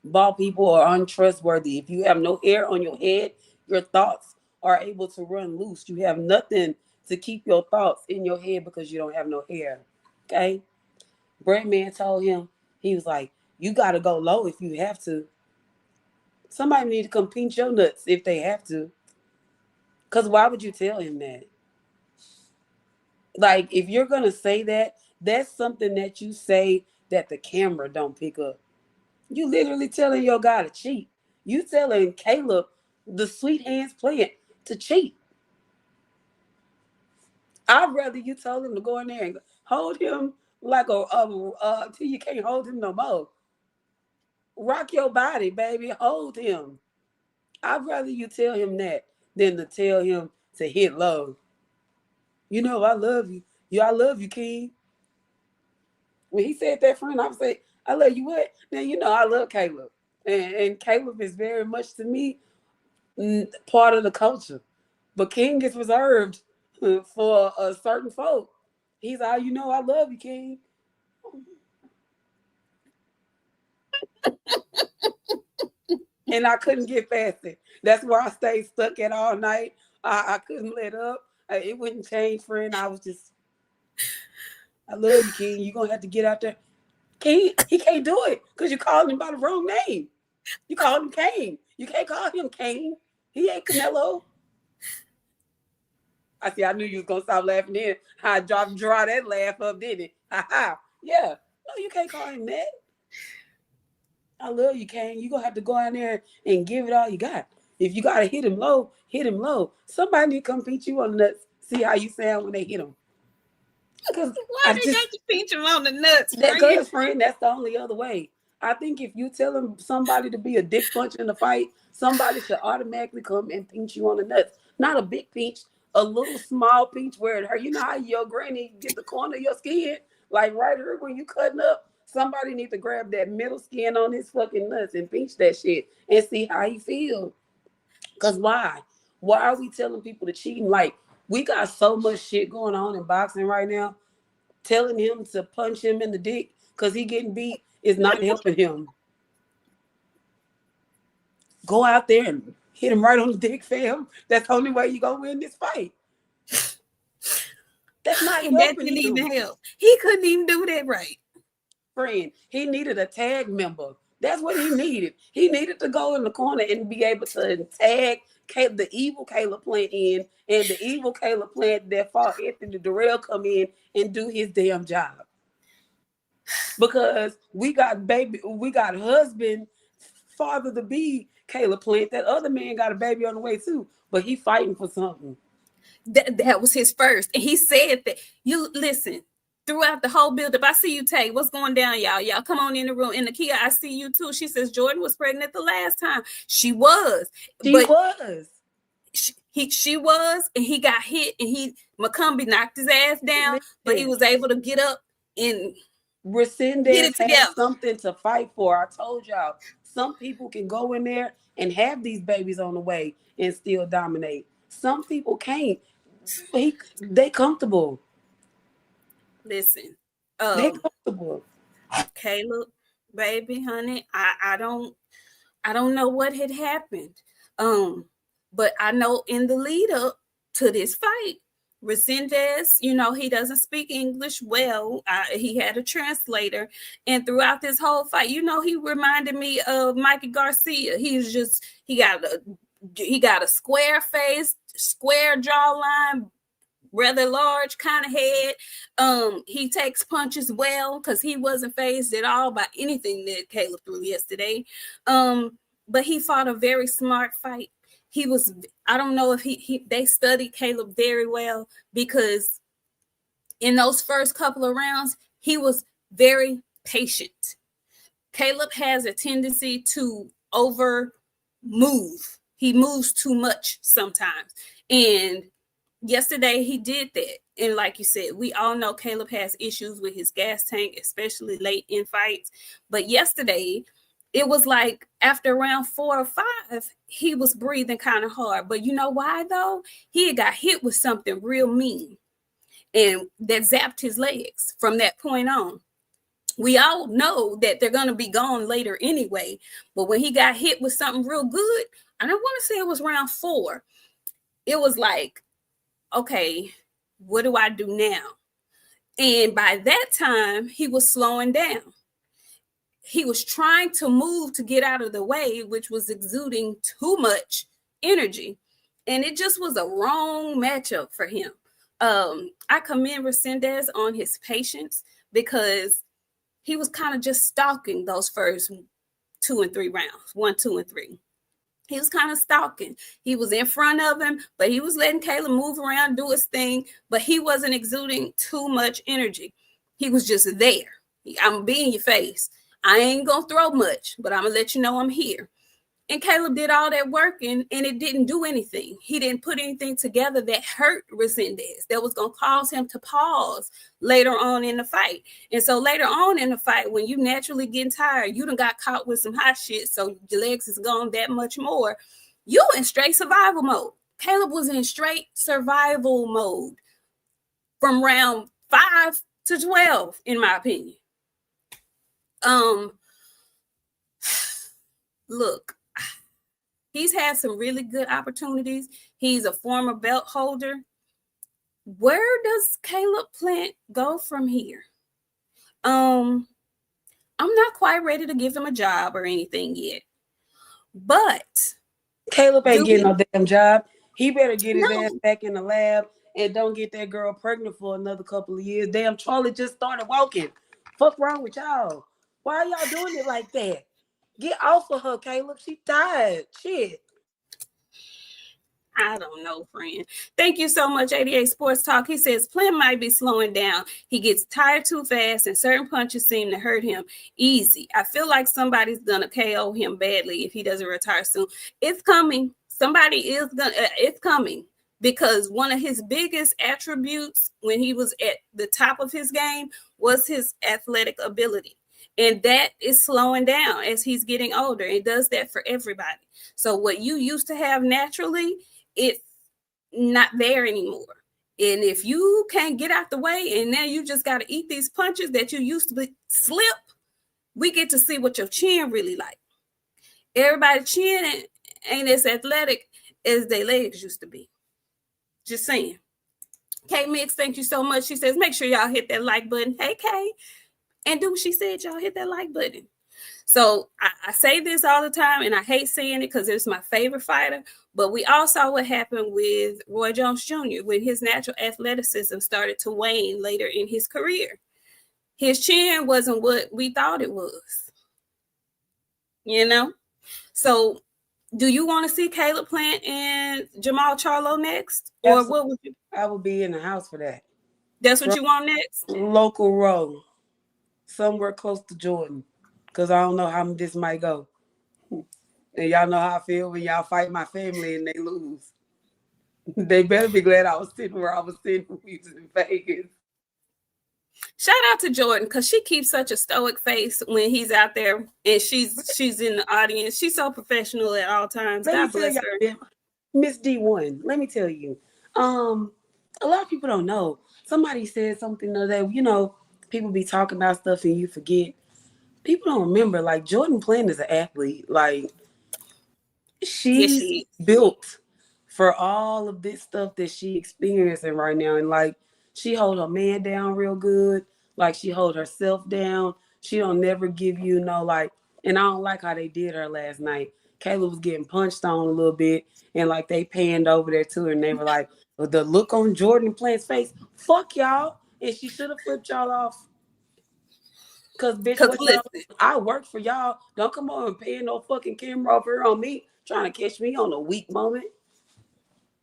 Bald people are untrustworthy. If you have no hair on your head, your thoughts are able to run loose. You have nothing to keep your thoughts in your head because you don't have no hair. Okay? Breadman told him, he was like, you got to go low if you have to. Somebody need to come pinch your nuts if they have to. Because why would you tell him that? Like, if you're going to say that, that's something that you say that the camera don't pick up. You literally telling your guy to cheat. You telling Caleb, the sweet hands playing, to cheat. I'd rather you told him to go in there and hold him like till you can't hold him no more. Rock your body, baby. Hold him. I'd rather you tell him that than to tell him to hit low. You know, I love you. I love you, King. When he said that, friend, I would say, I love you what? Now, you know, I love Caleb. And Caleb is very much, to me, part of the culture. But King is reserved for a certain folk. He's all, you know, I love you, King. And I couldn't get past it. That's where I stayed stuck at all night. I couldn't let up. It wouldn't change, friend. I was just, I love you, King. You're going to have to get out there. King, he can't do it because you called him by the wrong name. You called him Kane. You can't call him Kane. He ain't Canelo. I knew you was going to stop laughing then. I draw that laugh up, didn't it? Ha. Yeah. No, you can't call him that. I love you, Kane. You're going to have to go out there and give it all you got. If you got to hit him low, hit him low. Somebody need to come beat you on the nuts. See how you sound when they hit him. Why they got to pinch him on the nuts? Because, friend, that's the only other way. I think if you tell them somebody to be a dick punch in the fight, somebody should automatically come and pinch you on the nuts. Not a big pinch, a little small pinch where it hurt. You know how your granny get the corner of your skin? Like right here when you cutting up, somebody need to grab that middle skin on his fucking nuts and pinch that shit and see how he feel. Because why? Why are we telling people to cheat? Like, we got so much shit going on in boxing right now. Telling him to punch him in the dick because he getting beat is not helping him. Go out there and hit him right on the dick, fam. That's the only way you gonna win this fight. That's not helping. That didn't even help. He couldn't even do that right. Friend, he needed a tag member. That's what he needed. He needed to go in the corner and be able to tag the evil Caleb Plant in, and the evil Caleb Plant that fought Anthony Durrell come in and do his damn job. Because we got husband, father to be Caleb Plant, that other man got a baby on the way too, but he fighting for something. That was his first. And he said that, you listen, throughout the whole build-up, I see you, Tay. What's going down, y'all? Y'all come on in the room. And Nakia, I see you too. She says Jordan was pregnant the last time. She was. She was. She was, and he got hit, and McCombie knocked his ass down, Listen, but he was able to get up and Recendes has something to fight for. I told y'all, some people can go in there and have these babies on the way and still dominate. Some people can't. They comfortable. Listen, They comfortable. Caleb, baby, honey, I don't know what had happened. But I know in the lead up to this fight, Recendes, he doesn't speak English well. He had a translator, and throughout this whole fight, he reminded me of Mikey Garcia. He got a square face, square jawline, rather large kind of head. He takes punches well because he wasn't phased at all by anything that Caleb threw yesterday. But he fought a very smart fight. I don't know if they studied Caleb very well, because in those first couple of rounds, he was very patient. Caleb has a tendency to over move. He moves too much sometimes. And yesterday he did that. And like you said, we all know Caleb has issues with his gas tank, especially late in fights. But yesterday, it was like after round 4 or 5, he was breathing kind of hard. But you know why, though? He had got hit with something real mean, and that zapped his legs from that point on. We all know that they're going to be gone later anyway. But when he got hit with something real good, I don't want to say it was round 4. It was like, okay, what do I do now? And by that time, he was slowing down. He was trying to move to get out of the way, which was exuding too much energy. And it just was a wrong matchup for him. I commend Recendes on his patience, because he was kind of just stalking those first 2 and 3 rounds, 1, 2, and 3. He was kind of stalking. He was in front of him, but he was letting Caleb move around, do his thing, but he wasn't exuding too much energy. He was just there. I'm going to be in your face. I ain't going to throw much, but I'm going to let you know I'm here. And Caleb did all that work, and it didn't do anything. He didn't put anything together that hurt Recendes, that was going to cause him to pause later on in the fight. And so later on in the fight, when you naturally getting tired, you done got caught with some hot shit, so your legs is gone that much more. You in straight survival mode. Caleb was in straight survival mode from round 5 to 12, in my opinion. Look, he's had some really good opportunities. He's a former belt holder. Where does Caleb Plant go from here? I'm not quite ready to give him a job or anything yet. But Caleb ain't getting no damn job. He better get his ass back in the lab and don't get that girl pregnant for another couple of years. Damn, Charlie just started walking. Fuck wrong with y'all? Why are y'all doing it like that? Get off of her, Caleb. She tired. Shit. I don't know, friend. Thank you so much, 88 Sports Talk. He says Plant might be slowing down. He gets tired too fast, and certain punches seem to hurt him easy. I feel like somebody's going to KO him badly if he doesn't retire soon. It's coming. It's coming. Because one of his biggest attributes when he was at the top of his game was his athletic ability. And that is slowing down as he's getting older. It does that for everybody. So what you used to have naturally, it's not there anymore. And if you can't get out the way and now you just got to eat these punches that you used to slip, we get to see what your chin really like. Everybody's chin ain't as athletic as their legs used to be. Just saying. Kay Mix, thank you so much. She says, make sure y'all hit that like button. Hey, Kay. And do what she said, y'all hit that like button. So I say this all the time, and I hate saying it because it's my favorite fighter, but we all saw what happened with Roy Jones Jr. when his natural athleticism started to wane later in his career. His chin wasn't what we thought it was, you know? So Do you want to see Caleb Plant and Jamal Charlo next, or Absolutely. what would you? I would be in the house for that. That's what you want next. Local row, somewhere close to Jordan, because I don't know how this might go. And y'all know how I feel when y'all fight my family and they lose. They better be glad I was sitting where I was sitting when we was in Vegas. Shout out to Jordan because she keeps such a stoic face when he's out there and she's in the audience. She's so professional at all times. God bless her. Miss D1. Let me tell you. A lot of people don't know. Somebody said something the other day. You know, people be talking about stuff and you forget. People don't remember. Like Jordan Plant is an athlete. Like she's built for all of this stuff that she experiencing right now, and like she hold her man down real good, like she hold herself down. She don't never give you no like, and I don't like how they did her last night. Kayla was getting punched on a little bit, and like they panned over there to her, and they were like, well, the look on Jordan Plant's face, fuck y'all, and she should have flipped y'all off. Cause bitch, what y'all? I work for y'all. Don't come on and paying no fucking camera over here on me, trying to catch me on a weak moment.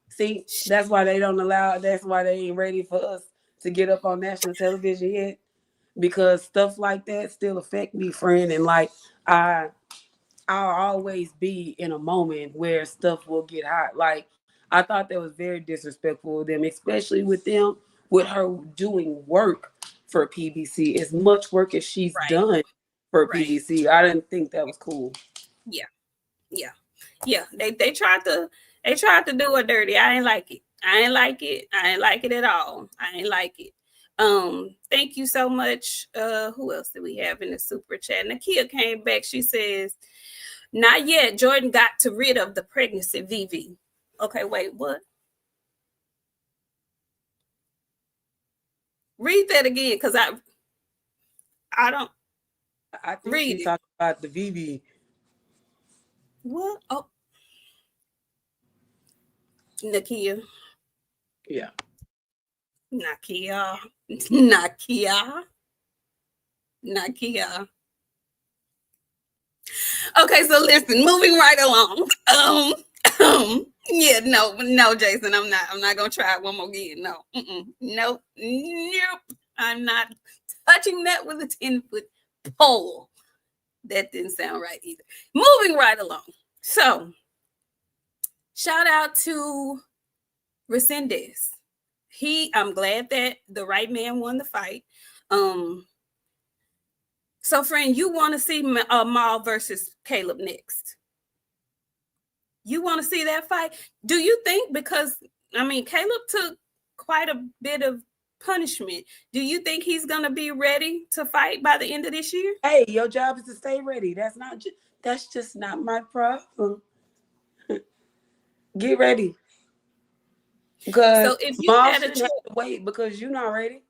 See, that's why they don't allow. That's why they ain't ready for us to get up on national television yet, because stuff like that still affect me, friend. And like I'll always be in a moment where stuff will get hot. Like I thought that was very disrespectful of them, especially with them, with her doing work for PBC, as much work as she's done for PBC. I didn't think that was cool. Yeah. They tried to do it dirty. I ain't like it. I ain't like it at all. I ain't like it. Thank you so much. Who else did we have in the super chat? Nakia came back. She says, not yet. Jordan got to rid of the pregnancy VV. Okay, wait, what? Read that again, because I don't. I think she's talking about the VV. What? Oh, Nakia. Yeah. Nakia. Okay, so listen, moving right along. Yeah, no, Jason, I'm not gonna try it one more again. No, nope. I'm not touching that with a 10-foot pole. That didn't sound right either. Moving right along. So, shout out to Recendes. I'm glad that the right man won the fight. So, friend, you want to see Maul versus Caleb next? You want to see that fight? Do you think, because, I mean, Caleb took quite a bit of punishment. Do you think he's going to be ready to fight by the end of this year? Hey, your job is to stay ready. That's just not my problem. Get ready. Because so if you had shouldn't have to wait because you're not ready.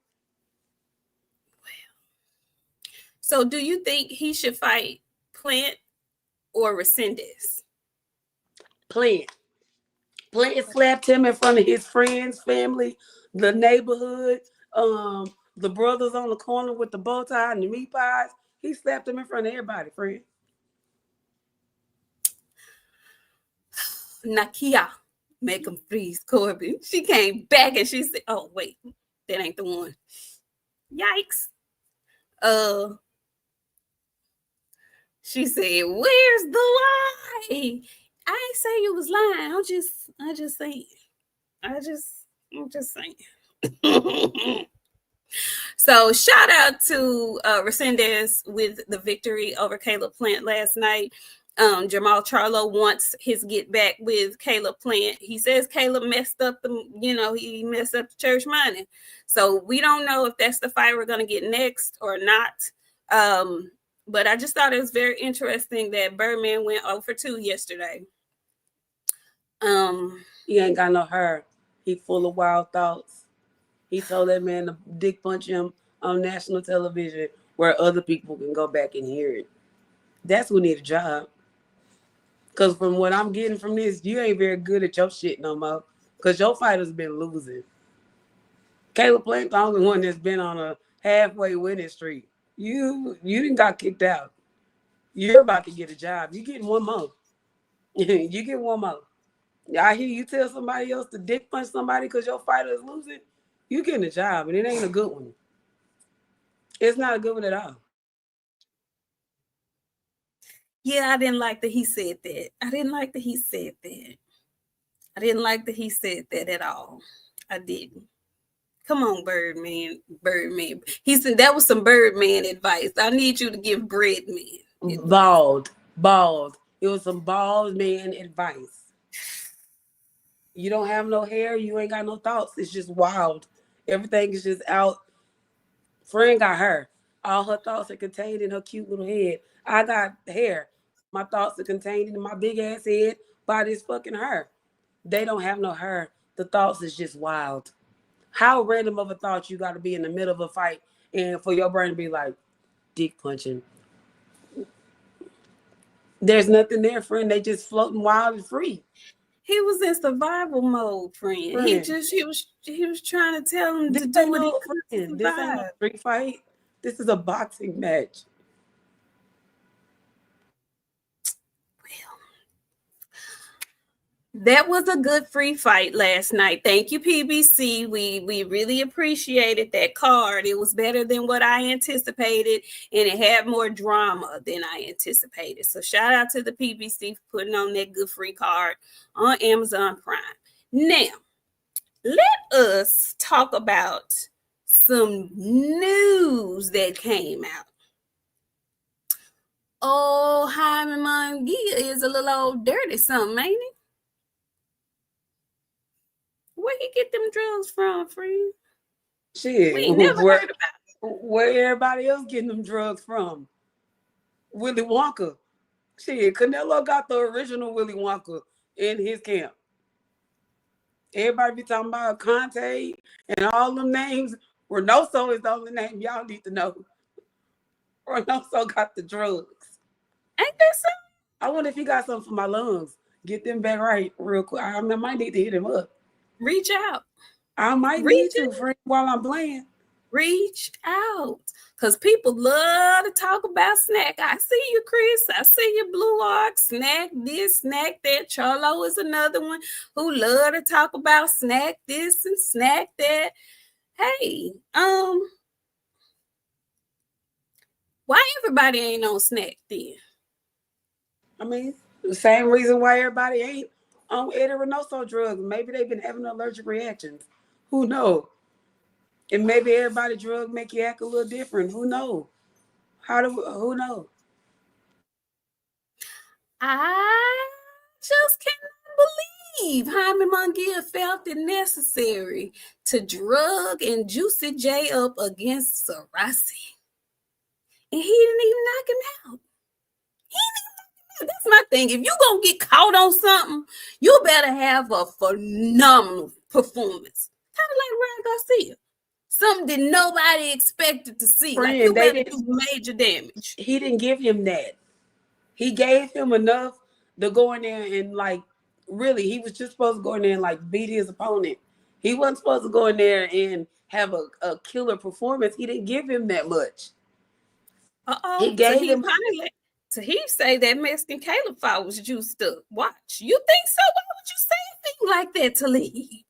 So do you think he should fight Plant or Recendes? Plant slapped him in front of his friends, family, the neighborhood, the brothers on the corner with the bow tie and the meat pies. He slapped him in front of everybody, friend. Nakia, make him freeze, Corbin. She came back and she said, oh, wait, that ain't the one. Yikes. She said, where's the lie? I ain't say you was lying. I'm just saying. I'm just saying. So shout out to Recendes with the victory over Caleb Plant last night. Jamal Charlo wants his get back with Caleb Plant. He says Caleb messed up he messed up the church money. So we don't know if that's the fight we're going to get next or not. But I just thought it was very interesting that Breadman went 0-for-2 yesterday. He ain't got no hair. He full of wild thoughts. He told that man to dick punch him on national television where other people can go back and hear it. That's who need a job. Because from what I'm getting from this, you ain't very good at your shit no more. Because your fighters been losing. Caleb Plant the only one that's been on a halfway winning streak. You didn't got kicked out. You're about to get a job. You getting one more. You get one more. I hear you tell somebody else to dick punch somebody because your fighter is losing. You getting a job, and it ain't a good one. It's not a good one at all. Yeah, I didn't like that he said that. I didn't like that he said that. I didn't like that he said that at all. I didn't. Come on, Birdman. Birdman. He said that was some Birdman advice. I need you to give Breadman advice. Bald. It was some bald man advice. You don't have no hair. You ain't got no thoughts. It's just wild. Everything is just out. Friend got her. All her thoughts are contained in her cute little head. I got hair. My thoughts are contained in my big ass head by this fucking her. They don't have no her. The thoughts is just wild. How random of a thought you got to be in the middle of a fight and for your brain to be like, dick punching. There's nothing there, friend. They just floating wild and free. He was in survival mode, friend. He was trying to tell him to do what he could to This ain't no street fight. This is a boxing match. That was a good free fight last night. Thank you, PBC. We really appreciated that card. It was better than what I anticipated, and it had more drama than I anticipated. So shout out to the PBC for putting on that good free card on Amazon Prime. Now, let us talk about some news that came out. Oh, Jaime Munguia is a little old dirty something, ain't he? Where he get them drugs from, friend? Shit. We ain't never heard about it. Where everybody else getting them drugs from? Willy Wonka. Shit, Canelo got the original Willy Wonka in his camp. Everybody be talking about Conte and all them names. Reynoso is the only name y'all need to know. Reynoso got the drugs. Ain't that something? I wonder if he got something for my lungs. Get them back right real quick. I might need to hit him up. Reach out. I might need to, friend, while I'm playing. Reach out. Because people love to talk about snack. I see you, Chris. I see you, Blue Arc. Snack this, snack that. Charlo is another one who love to talk about snack this and snack that. Hey, why everybody ain't on snack then? I mean, the same reason why everybody ain't on Eddie Reynoso drugs. Maybe they've been having allergic reactions. Who knows? And maybe everybody drug make you act a little different. Who knows? Who knows? I just cannot believe Jaime Munguia felt it necessary to drug and Juicy J up against Sarasi. And he didn't even knock him out. That's my thing. If you're going to get caught on something, you better have a phenomenal performance. Kind of like Ryan Garcia. Something that nobody expected to see. Friend, like you better do major damage. He didn't give him that. He gave him enough to go in there and like, really, he was just supposed to go in there and like beat his opponent. He wasn't supposed to go in there and have a killer performance. He didn't give him that much. He gave him. So he say that Mexican Caleb fight was juiced up. Watch. You think so? Why would you say a thing like that to leave?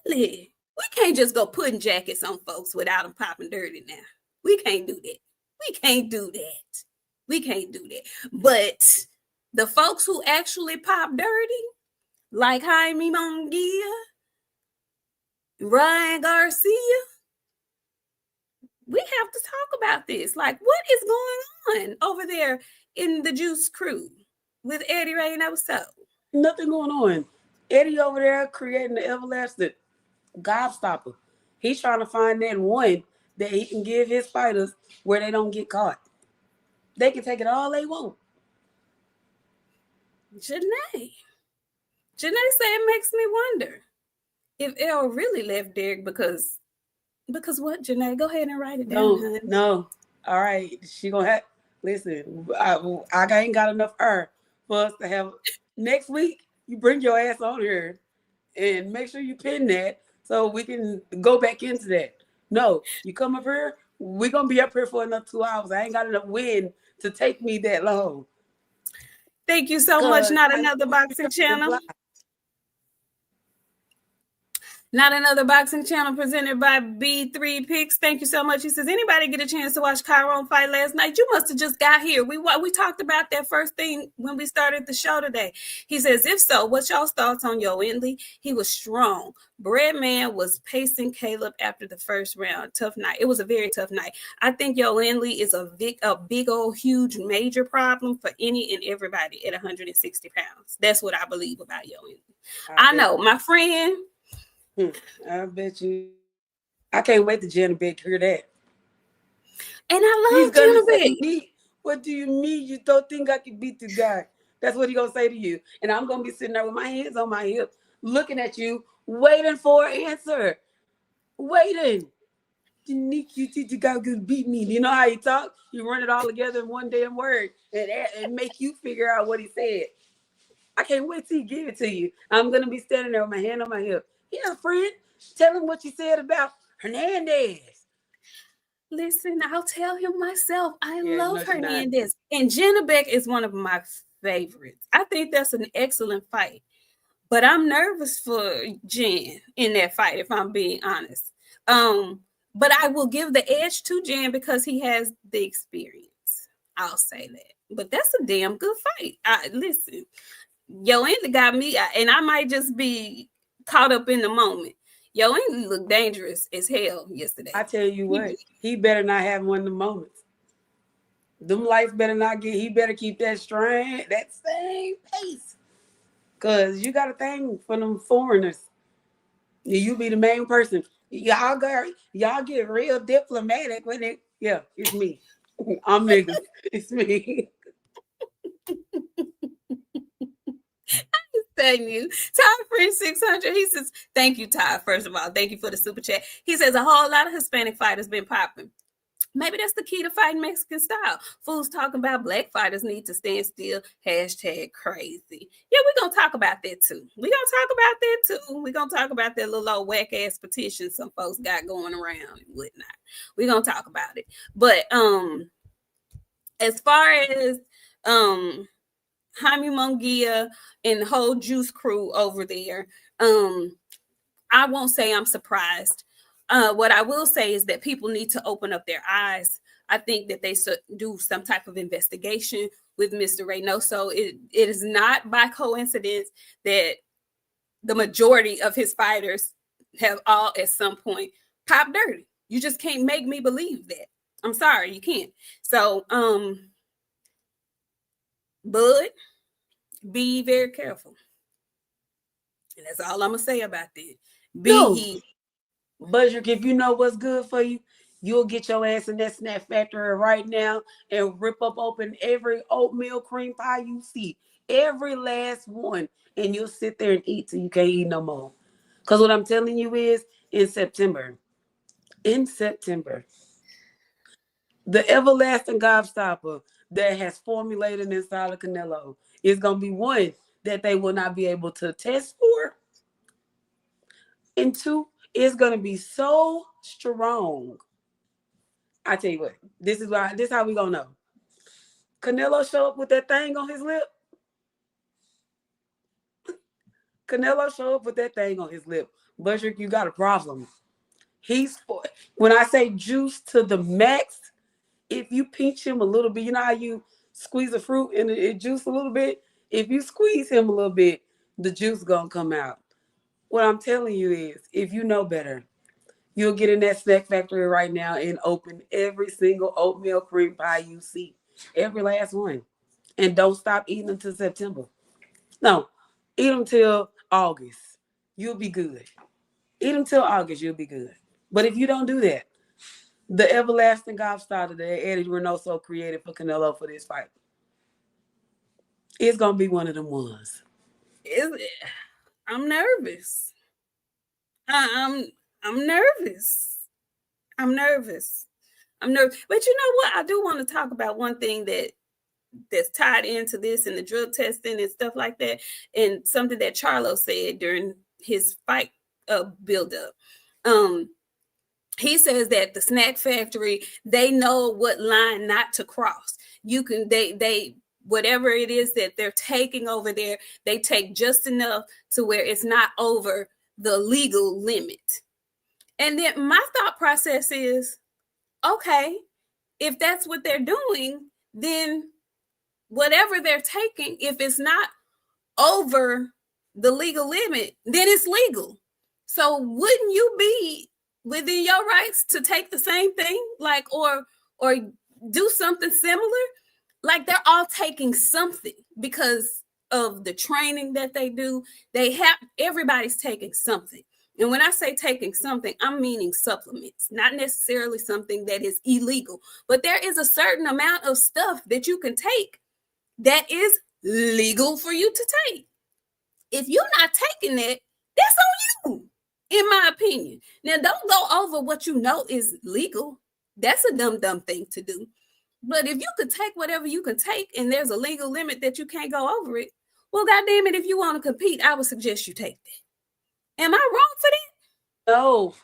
Really? We can't just go putting jackets on folks without them popping dirty now. We can't do that. We can't do that. We can't do that. But the folks who actually pop dirty, like Jaime Munguia, Ryan Garcia, we have to talk about this. Like, what is going on over there in the Juice crew with Eddie Reynoso? Nothing going on. Eddie over there creating the everlasting gobstopper. He's trying to find that one that he can give his fighters where they don't get caught. They can take it all they want. Janae said it makes me wonder if El really left Derek because what, Janae? Go ahead and write it down, honey. No. All right. She gonna have listen, I ain't got enough air for us to have next week. You bring your ass on here and make sure you pin that so we can go back into that. No, you come up here, we're gonna be up here for another 2 hours. I ain't got enough wind to take me that long. Thank you so much. Not another boxing channel. Not another boxing channel presented by B3 Picks. Thank you so much. He says, anybody get a chance to watch Chiron fight last night? You must have just got here. We talked about that first thing when we started the show today. He says, if so, what's y'all's thoughts on Yoenli? He was strong. Breadman was pacing Caleb after the first round. Tough night. It was a very tough night. I think Yoenli is a big old, huge, major problem for any and everybody at 160 pounds. That's what I believe about Yoenli. I know, my friend. I bet you. I can't wait to Jennifer to hear that. And I love Jennifer. What do you mean you don't think I can beat the guy? That's what he gonna say to you. And I'm gonna be sitting there with my hands on my hip, looking at you, waiting for an answer. Waiting. Nick, you think the guy gonna beat me? You know how he talk? You run it all together in one damn word and make you figure out what he said. I can't wait till he give it to you. I'm gonna be standing there with my hand on my hip. Yeah, friend, tell him what you said about Hernandez. Listen, I'll tell him myself. I love Hernandez. And Jennebeck is one of my favorites. I think that's an excellent fight. But I'm nervous for Jen in that fight, if I'm being honest. But I will give the edge to Jen because he has the experience. I'll say that. But that's a damn good fight. Listen, Yoenli got me, and I might just be caught up in the moment. Yoenli looked dangerous as hell yesterday. I tell you what, he better not have one of the moments. Them lights better not get. He better keep that same pace, cause you got a thing for them foreigners. You be the main person. Y'all get real diplomatic when it. Yeah, it's me. I'm niggas. It's me. Thank you. Ty Free 600. He says, thank you, Ty. First of all, thank you for the super chat. He says, a whole lot of Hispanic fighters been popping. Maybe that's the key to fighting Mexican style. Fools talking about black fighters need to stand still. Hashtag crazy. Yeah, we're going to talk about that too. We're going to talk about that little old whack ass petition some folks got going around and whatnot. We're going to talk about it. But as far as Jaime Munguia and the whole Juice crew over there, I won't say I'm surprised. What I will say is that people need to open up their eyes. I think that they should do some type of investigation with Mr. Reynoso. It is not by coincidence that the majority of his fighters have all at some point popped dirty. You just can't make me believe that. I'm sorry, you can't. So, Bud, be very careful. And that's all I'm going to say about that. Budget, if you know what's good for you, you'll get your ass in that snack factory right now and rip up open every oatmeal cream pie you see. Every last one. And you'll sit there and eat till you can't eat no more. Because what I'm telling you is, in September, the everlasting gobstopper that has formulated inside of Canelo is going to be one that they will not be able to test for. And two, it's going to be so strong. I tell you what, this is how we going to know. Canelo show up with that thing on his lip. Bushrick, you got a problem. When I say juice to the max, if you pinch him a little bit, you know how you squeeze a fruit and it juice a little bit? If you squeeze him a little bit, the juice gonna come out. What I'm telling you is, if you know better, you'll get in that snack factory right now and open every single oatmeal cream pie you see. Every last one. And don't stop eating until September. No, eat them till August. You'll be good. Eat them till August, you'll be good. But if you don't do that, the everlasting gobstopper that Eddie Reynoso created for Canelo for this fight, it's going to be one of them ones. I'm nervous. I'm nervous. I'm nervous. But you know what? I do want to talk about one thing that's tied into this and the drug testing and stuff like that, and something that Charlo said during his fight buildup. He says that the snack factory, they know what line not to cross. you can they whatever it is that they're taking over there, they take just enough to where it's not over the legal limit. And then my thought process is, okay, if that's what they're doing, then whatever they're taking, if it's not over the legal limit, then it's legal. So wouldn't you be within your rights to take the same thing, like, or do something similar? Like, they're all taking something because of the training that they do. Everybody's taking something. And when I say taking something, I'm meaning supplements, not necessarily something that is illegal. But there is a certain amount of stuff that you can take that is legal for you to take. If you're not taking it, that's on you, in my opinion. Now, don't go over what you know is legal. That's a dumb thing to do. But if you could take whatever you can take and there's a legal limit that you can't go over it, well, goddamn it, if you want to compete, I would suggest you take that. Am I wrong for that? No,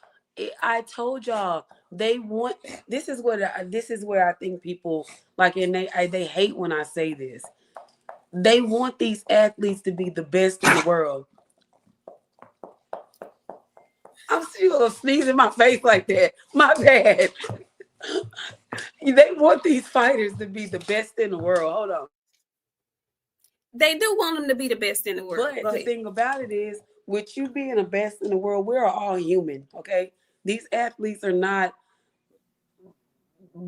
I told y'all they want. This is where I think people like, and they hate when I say this. They want these athletes to be the best in the world. I'm still sneezing my face like that. My bad. They want these fighters to be the best in the world. Hold on. They do want them to be the best in the world. But the thing about it is, with you being the best in the world, we're all human, okay? These athletes are not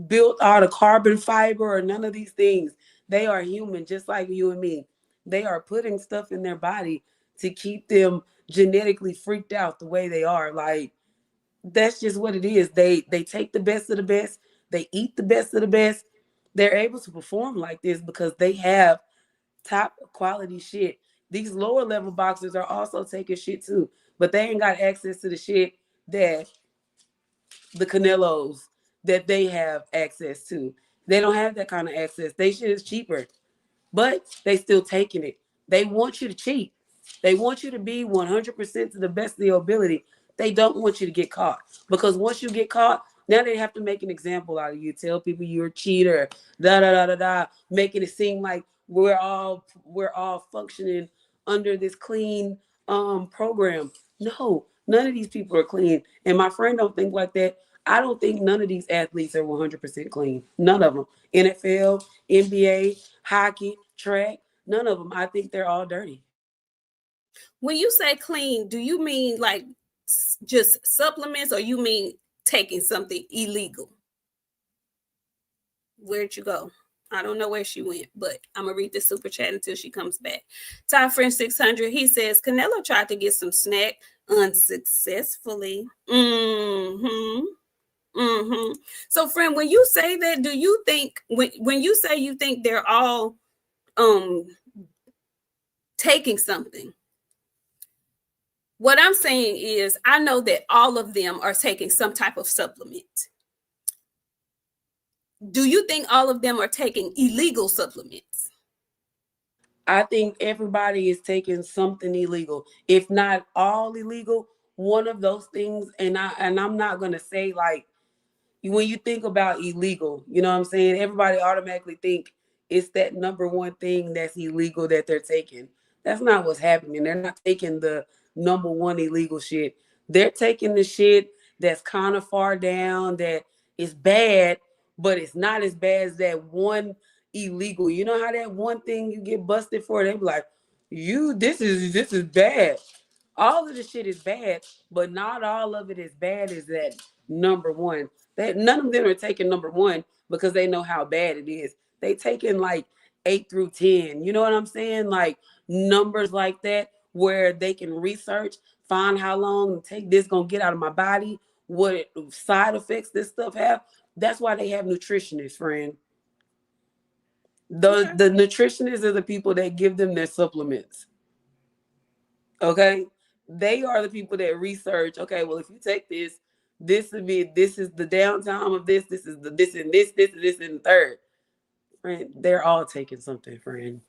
built out of carbon fiber or none of these things. They are human, just like you and me. They are putting stuff in their body to keep them genetically freaked out the way they are. Like, that's just what it is. They take the best of the best. They eat the best of the best. They're able to perform like this because they have top quality shit. These lower level boxers are also taking shit too, but they ain't got access to the shit that the Canelos that they have access to. They don't have that kind of access. They shit is cheaper, but they still taking it. They want you to cheat. They want you to be 100% to the best of your ability. They don't want you to get caught, because once you get caught, now they have to make an example out of you. Tell people you're a cheater, da da da da da, making it seem like we're all functioning under this clean program. No, none of these people are clean, and my friend don't think like that. I don't think none of these athletes are 100% clean. None of them. NFL, NBA, hockey, track, none of them. I think they're all dirty. When you say clean, do you mean like just supplements, or you mean taking something illegal? Where'd you go? I don't know where she went, but I'm gonna read the super chat until she comes back. Ty French 600, he says Canelo tried to get some snack unsuccessfully. So, friend, when you say that, do you think when you say you think they're all taking something? What I'm saying is, I know that all of them are taking some type of supplement. Do you think all of them are taking illegal supplements? I think everybody is taking something illegal. If not all illegal, one of those things. And I'm not gonna say, like, when you think about illegal, you know what I'm saying? Everybody automatically think it's that number one thing that's illegal that they're taking. That's not what's happening. They're not taking the number one illegal shit. They're taking the shit that's kind of far down, that is bad, but it's not as bad as that one illegal. You know how that one thing you get busted for, they be like, this is bad. All of the shit is bad, but not all of it is bad as that number one. That none of them are taking number one because they know how bad it is. They taking like 8 through 10. You know what I'm saying? Like numbers like that, where they can research, find how long take this gonna get out of my body, what side effects this stuff have. That's why they have nutritionists, friend. The nutritionists are the people that give them their supplements. Okay, they are the people that research. Okay, well, if you take this, this is the downtime of this. This is the this and this and the third. Friend, they're all taking something, friend.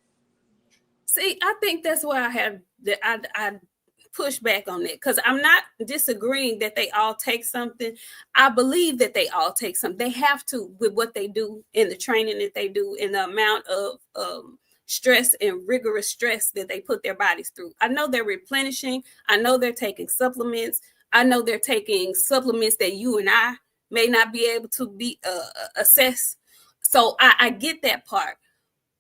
See, I think that's why I push back on that because I'm not disagreeing that they all take something. I believe that they all take something. They have to with what they do in the training that they do and the amount of stress and rigorous stress that they put their bodies through. I know they're replenishing. I know they're taking supplements. I know they're taking supplements that you and I may not be able to be assess. So I get that part,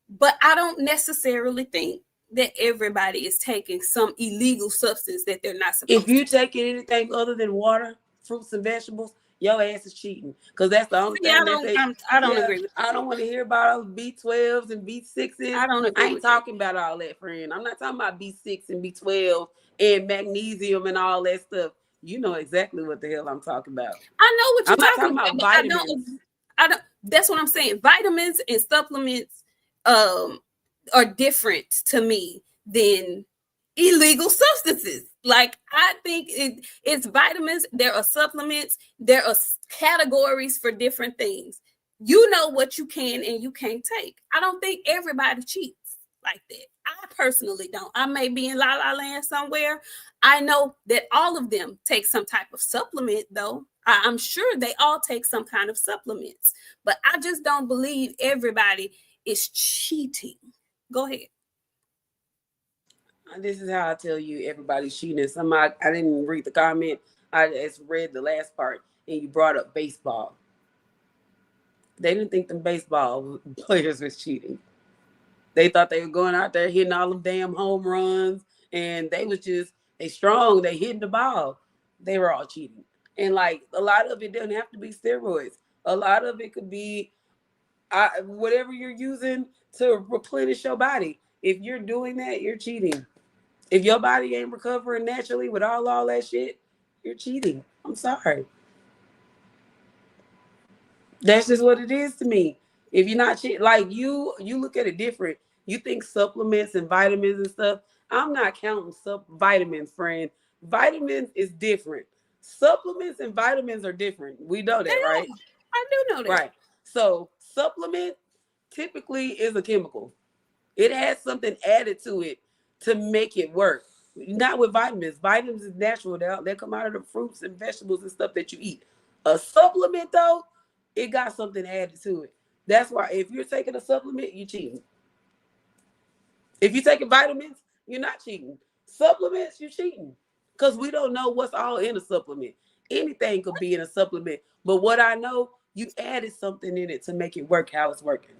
but I don't necessarily think that everybody is taking some illegal substance that they're not supposed If you to. taking anything other than water, fruits and vegetables, your ass is cheating. Because that's the only See, thing that they. I don't Yeah, agree with I don't want to hear about all B12s and B6s. I don't I agree ain't with that. talking about all that, friend. I'm not talking about B6 and B12 and magnesium and all that stuff. You know exactly what the hell I'm talking about. I know what I'm you're not talking talking about, about but vitamins. I don't. That's what I'm saying. Vitamins and supplements are different to me than illegal substances. Like I think it's vitamins. There are supplements. There are categories for different things. You know what you can and you can't take. I don't think everybody cheats like that. I personally don't. I may be in La La Land somewhere. I know that all of them take some type of supplement, though. I'm sure they all take some kind of supplements, but I just don't believe everybody is cheating. Go ahead. This is how I tell you everybody's cheating. Somebody, I didn't read the comment. I just read the last part, and you brought up baseball. They didn't think the baseball players was cheating. They thought they were going out there hitting all them damn home runs, and they was just they strong. They hitting the ball. They were all cheating, and like a lot of it doesn't have to be steroids. A lot of it could be whatever you're using to replenish your body. If you're doing that, you're cheating. If your body ain't recovering naturally with all that shit, you're cheating. I'm sorry. That's just what it is to me. If you're not cheating, like you look at it different. You think supplements and vitamins and stuff. I'm not counting vitamins, friend. Vitamins is different. Supplements and vitamins are different. We know They that, right? are. I do know that. Right. So supplement typically is a chemical. It has something added to it to make it work. Not with vitamins. Vitamins is natural. They come out of the fruits and vegetables and stuff that you eat. A supplement, though, it got something added to it. That's why if you're taking a supplement, you're cheating. If you're taking vitamins, you're not cheating. Supplements, you're cheating. Because we don't know what's all in a supplement. Anything could be in a supplement. But what I know, you added something in it to make it work how it's working.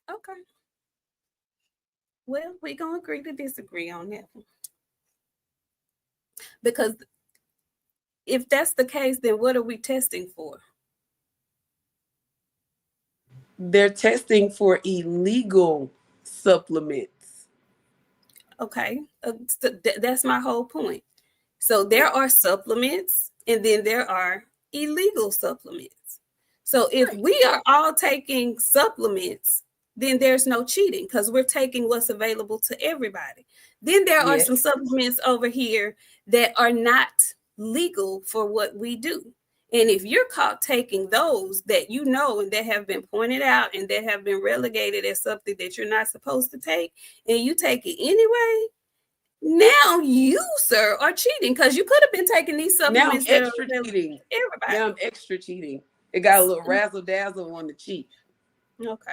Okay. Well, we're going to agree to disagree on that one. Because if that's the case, then what are we testing for? They're testing for illegal supplements. Okay. That's my whole point. So there are supplements and then there are illegal supplements. So if we are all taking supplements, then there's no cheating because we're taking what's available to everybody. Then there are some supplements over here that are not legal for what we do. And if you're caught taking those that you know and that have been pointed out and that have been relegated as something that you're not supposed to take, and you take it anyway, now you, sir, are cheating because you could have been taking these supplements that are available to everybody. Now I'm extra cheating. It got a little razzle dazzle on the cheat. Okay.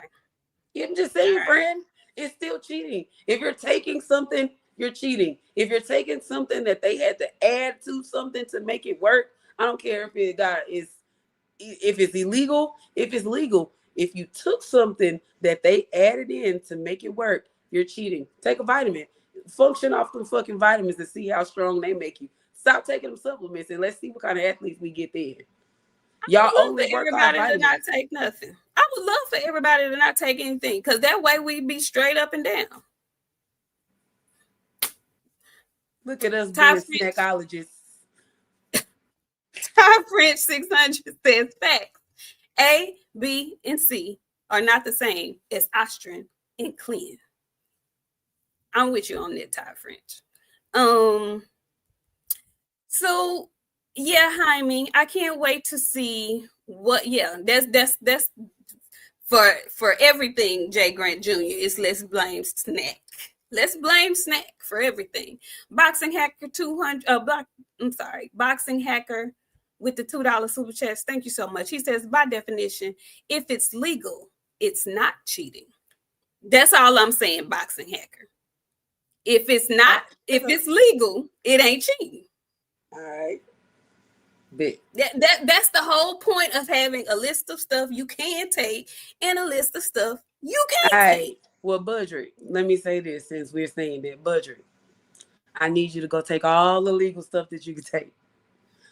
I'm just saying, friend, it's still cheating. If you're taking something, you're cheating. If you're taking something that they had to add to something to make it work, I don't care if it's illegal, if it's legal. If you took something that they added in to make it work, you're cheating. Take a vitamin. Function off them fucking vitamins to see how strong they make you. Stop taking them supplements and let's see what kind of athletes we get there. Y'all only work off vitamins. To not take nothing. I would love for everybody to not take anything because that way we'd be straight up and down. Look at us being snackologists. Top French 600 says facts. A, B, and C are not the same as Austrian and clean. I'm with you on that, Top French. So yeah, Jaime, I can't wait to see what. Yeah, that's for everything, Jay Grant Jr. is let's blame Snack. Let's blame Snack for everything. Boxing Hacker 200. Boxing Hacker with the $2 super chat. Thank you so much. He says, by definition, if it's legal, it's not cheating. That's all I'm saying, Boxing Hacker. If it's legal, it ain't cheating. All right. That's the whole point of having a list of stuff you can take and a list of stuff you can't take. Well, Budrick, let me say this since we're saying that, Budrick, I need you to go take all the legal stuff that you can take.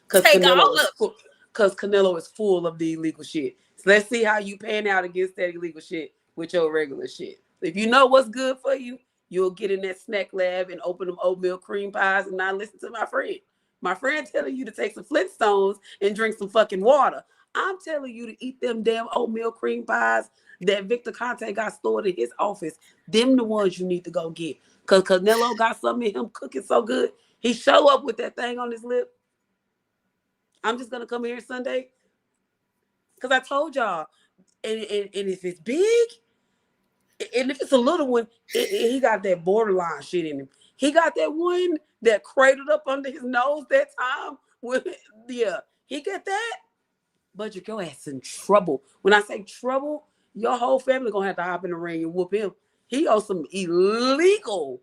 Because Canelo is full of the illegal shit. So let's see how you pan out against that illegal shit with your regular shit. If you know what's good for you, you'll get in that snack lab and open them oatmeal cream pies and not listen to my friend. My friend telling you to take some Flintstones and drink some fucking water. I'm telling you to eat them damn oatmeal cream pies that Victor Conte got stored in his office. Them the ones you need to go get. Because Canelo got something in him cooking so good. He show up with that thing on his lip. I'm just going to come here Sunday. Because I told y'all. And if it's big, and if it's a little one, he got that borderline shit in him. He got that one that cradled up under his nose that time. He got that. But your ass in trouble. When I say trouble, your whole family gonna have to hop in the ring and whoop him. He owes some illegal.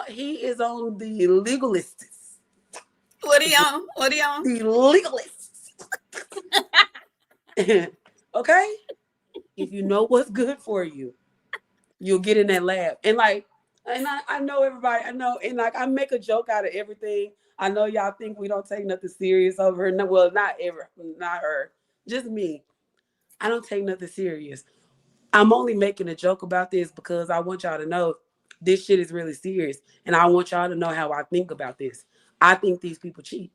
He is on the illegalists. What are you on? The illegalists. Okay? If you know what's good for you, you'll get in that lab. And I know everybody, and I make a joke out of everything. I know y'all think we don't take nothing serious over her. No, well, not her, just me. I don't take nothing serious. I'm only making a joke about this because I want y'all to know this shit is really serious. And I want y'all to know how I think about this. I think these people cheat.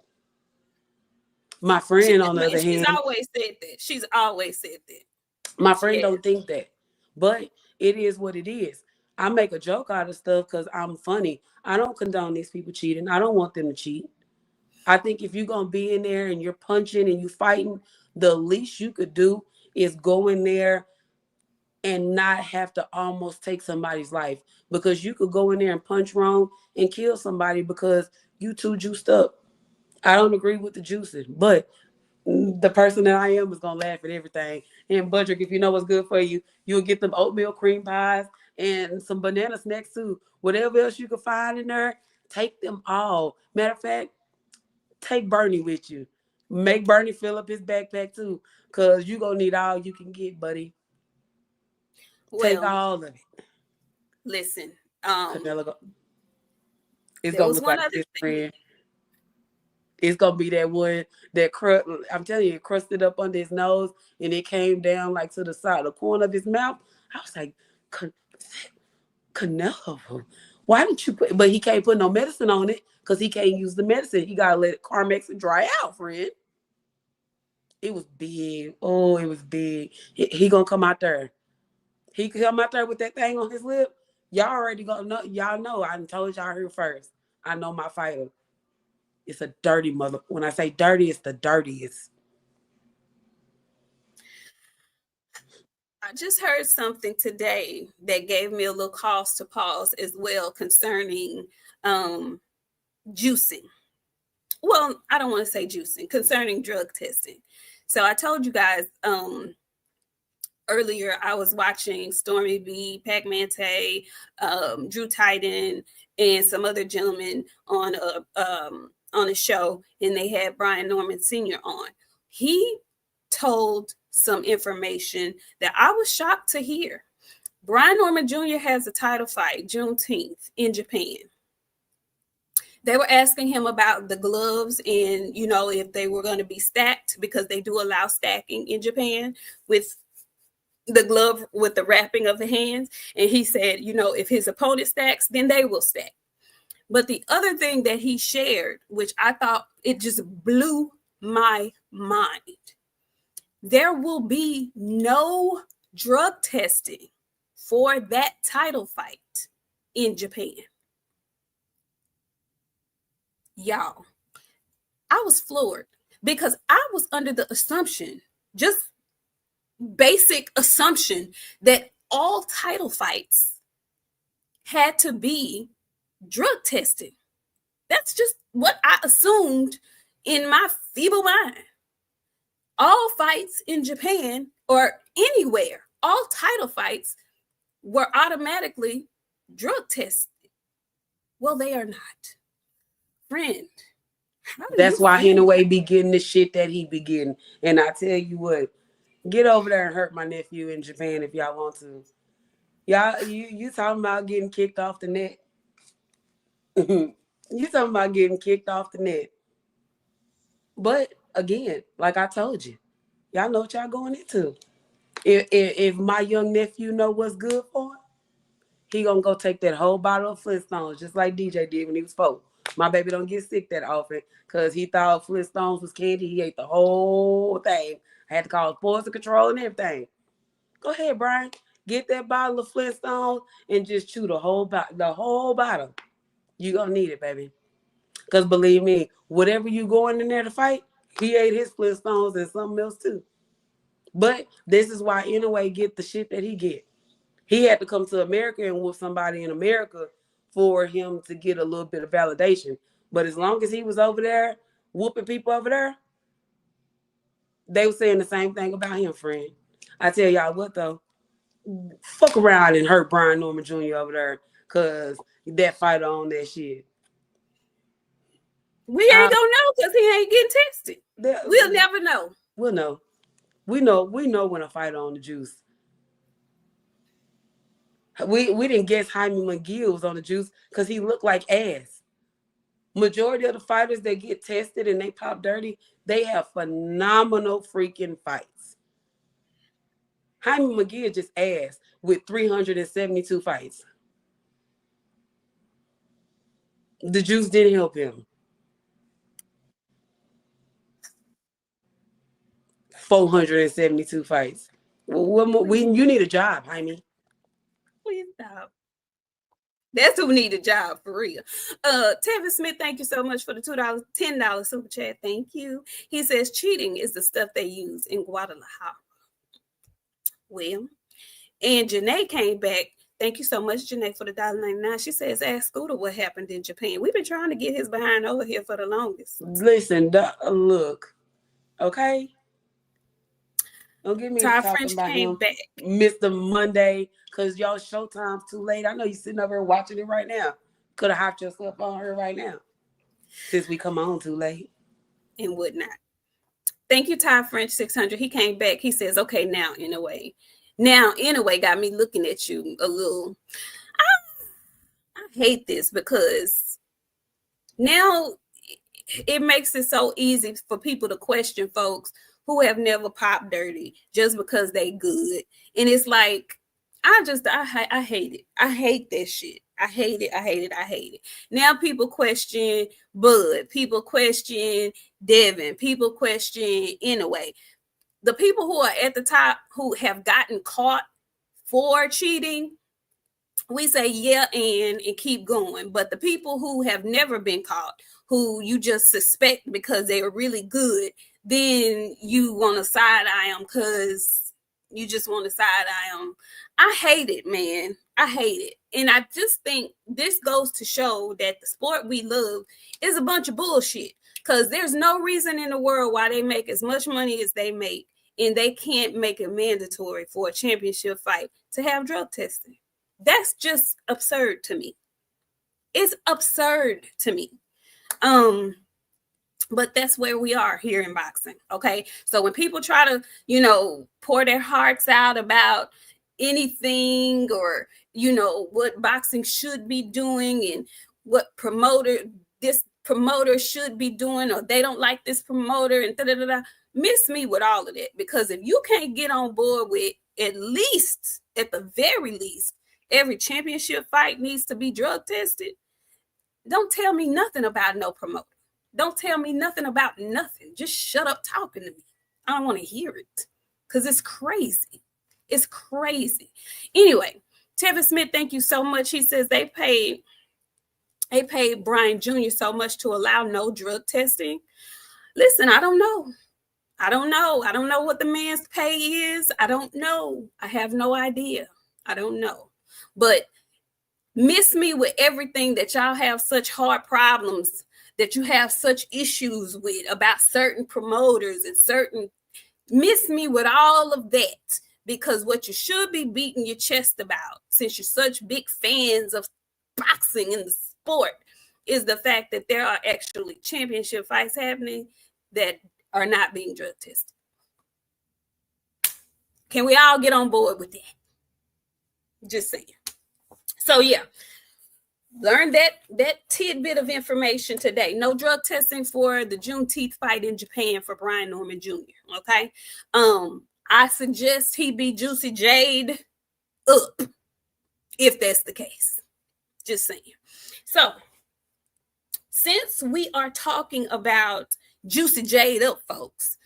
My friend, on the other hand, she's always said that. My friend don't think that. But it is what it is. I make a joke out of stuff because I'm funny. I don't condone these people cheating. I don't want them to cheat. I think if you're going to be in there and you're punching and you fighting, the least you could do is go in there and not have to almost take somebody's life. Because you could go in there and punch wrong and kill somebody because you too juiced up. I don't agree with the juicing, but the person that I am is going to laugh at everything. And Budrick, if you know what's good for you, you'll get them oatmeal cream pies and some banana snacks too. Whatever else you can find in there, take them all. Matter of fact, take Bernie with you. Make Bernie fill up his backpack too, because you're going to need all you can get, buddy. Take all of it. Listen. It's going to look like this, friend. It's going to be that one that I'm telling you, it crusted up under his nose and it came down like to the side, the corner of his mouth. I was like, Canelo, why didn't you put, but he can't put no medicine on it because he can't use the medicine. He got to let Carmex dry out, friend. It was big. Oh, it was big. He going to come out there. He come out there with that thing on his lip. Y'all already going to know. Y'all know. I told y'all here first. I know my fighter. It's a dirty mother. When I say dirty, it's the dirtiest. I just heard something today that gave me a little cause to pause as well concerning juicing. Well, I don't want to say juicing, concerning drug testing. So I told you guys earlier I was watching Stormy B, Pac-Man-Tay, Drew Titan, and some other gentlemen on a show, and they had Brian Norman Sr. on. He told some information that I was shocked to hear. Brian Norman Jr. has a title fight Juneteenth in Japan. They were asking him about the gloves and, if they were going to be stacked, because they do allow stacking in Japan with the glove, with the wrapping of the hands. And he said, if his opponent stacks, then they will stack. But the other thing that he shared, which I thought it just blew my mind, there will be no drug testing for that title fight in Japan. Y'all, I was floored because I was under the assumption, just basic assumption that all title fights had to be drug tested. That's just what I assumed in my feeble mind. All fights in Japan or anywhere, all title fights were automatically drug tested. Well, they are not. Friend, that's why Henaway be getting the shit that he be getting. And I tell you what, get over there and hurt my nephew in Japan if y'all want to. Y'all, you talking about getting kicked off the net. You talking about getting kicked off the net. But again, like I told you, y'all know what y'all going into. If my young nephew know what's good for him, he gonna go take that whole bottle of Flintstones, just like DJ did when he was 4. My baby don't get sick that often because he thought Flintstones was candy. He ate the whole thing. I had to call poison control and everything. Go ahead, Brian. Get that bottle of Flintstones and just chew the whole bottle. You gonna need it, baby. Because believe me, whatever you going in there to fight, he ate his Flintstones and something else too. But this is why Inouye get the shit that he get. He had to come to America and whoop somebody in America for him to get a little bit of validation. But as long as he was over there whooping people over there, they were saying the same thing about him, friend. I tell y'all what though, fuck around and hurt Brian Norman Jr. over there because that fighter on that shit. We ain't gonna know because he ain't getting tested. We'll never know. We'll know. We know when a fighter on the juice. We didn't guess Jaime McGill was on the juice because he looked like ass. Majority of the fighters that get tested and they pop dirty, they have phenomenal freaking fights. Jaime McGill just ass with 372 fights. The juice didn't help him. 472 fights. You need a job, Jaime. Please stop. That's who need a job for real. Tevin Smith, thank you so much for the $10 super chat. Thank you. He says cheating is the stuff they use in Guadalajara. Well, and Janae came back. Thank you so much, Janae, for the $1.99. She says, ask Scooter what happened in Japan. We've been trying to get his behind over here for the longest. Listen, look, okay? Don't get me Ty talking French about came him, back. Mr. Monday, because y'all Showtime's too late. I know you're sitting over here watching it right now. Could have hopped yourself on her right now, since we come on too late. And whatnot. Thank you, Ty French 600. He came back. He says, okay, now, Inouye. Now, Inouye got me looking at you a little. I hate this because now it makes it so easy for people to question folks who have never popped dirty just because they good. And it's like, I hate it. I hate that shit. I hate it. Now people question Bud. People question Devin. People question Inouye. The people who are at the top who have gotten caught for cheating, we say yeah and keep going. But the people who have never been caught, who you just suspect because they are really good, then you want to side eye them because you just want to side eye them. I hate it, man. I hate it. And I just think this goes to show that the sport we love is a bunch of bullshit. Because there's no reason in the world why they make as much money as they make and they can't make it mandatory for a championship fight to have drug testing. That's just absurd to me. It's absurd to me. But that's where we are here in boxing. Okay. So when people try to, pour their hearts out about anything or, what boxing should be doing and what this promoter should be doing, or they don't like this promoter and miss me with all of that. Because if you can't get on board with at the very least, every championship fight needs to be drug tested, don't tell me nothing about no promoter. Don't tell me nothing about nothing. Just shut up talking to me. I don't want to hear it because it's crazy. It's crazy. Anyway, Tevin Smith, thank you so much. He says they paid Brian Jr. so much to allow no drug testing. Listen, I don't know. I don't know. I don't know what the man's pay is. I don't know. I have no idea. I don't know. But miss me with everything that y'all have such hard problems, that you have such issues with about certain promoters and certain, miss me with all of that, because what you should be beating your chest about, since you're such big fans of boxing in the sport, is the fact that there are actually championship fights happening that are not being drug tested. Can we all get on board with that? Just saying. So yeah, learn that tidbit of information today. No drug testing for the Juneteenth fight in Japan for Brian Norman Jr. Okay. I suggest he be Juicy Jade up if that's the case. Just saying. So since we are talking about Juicy Jade up, folks,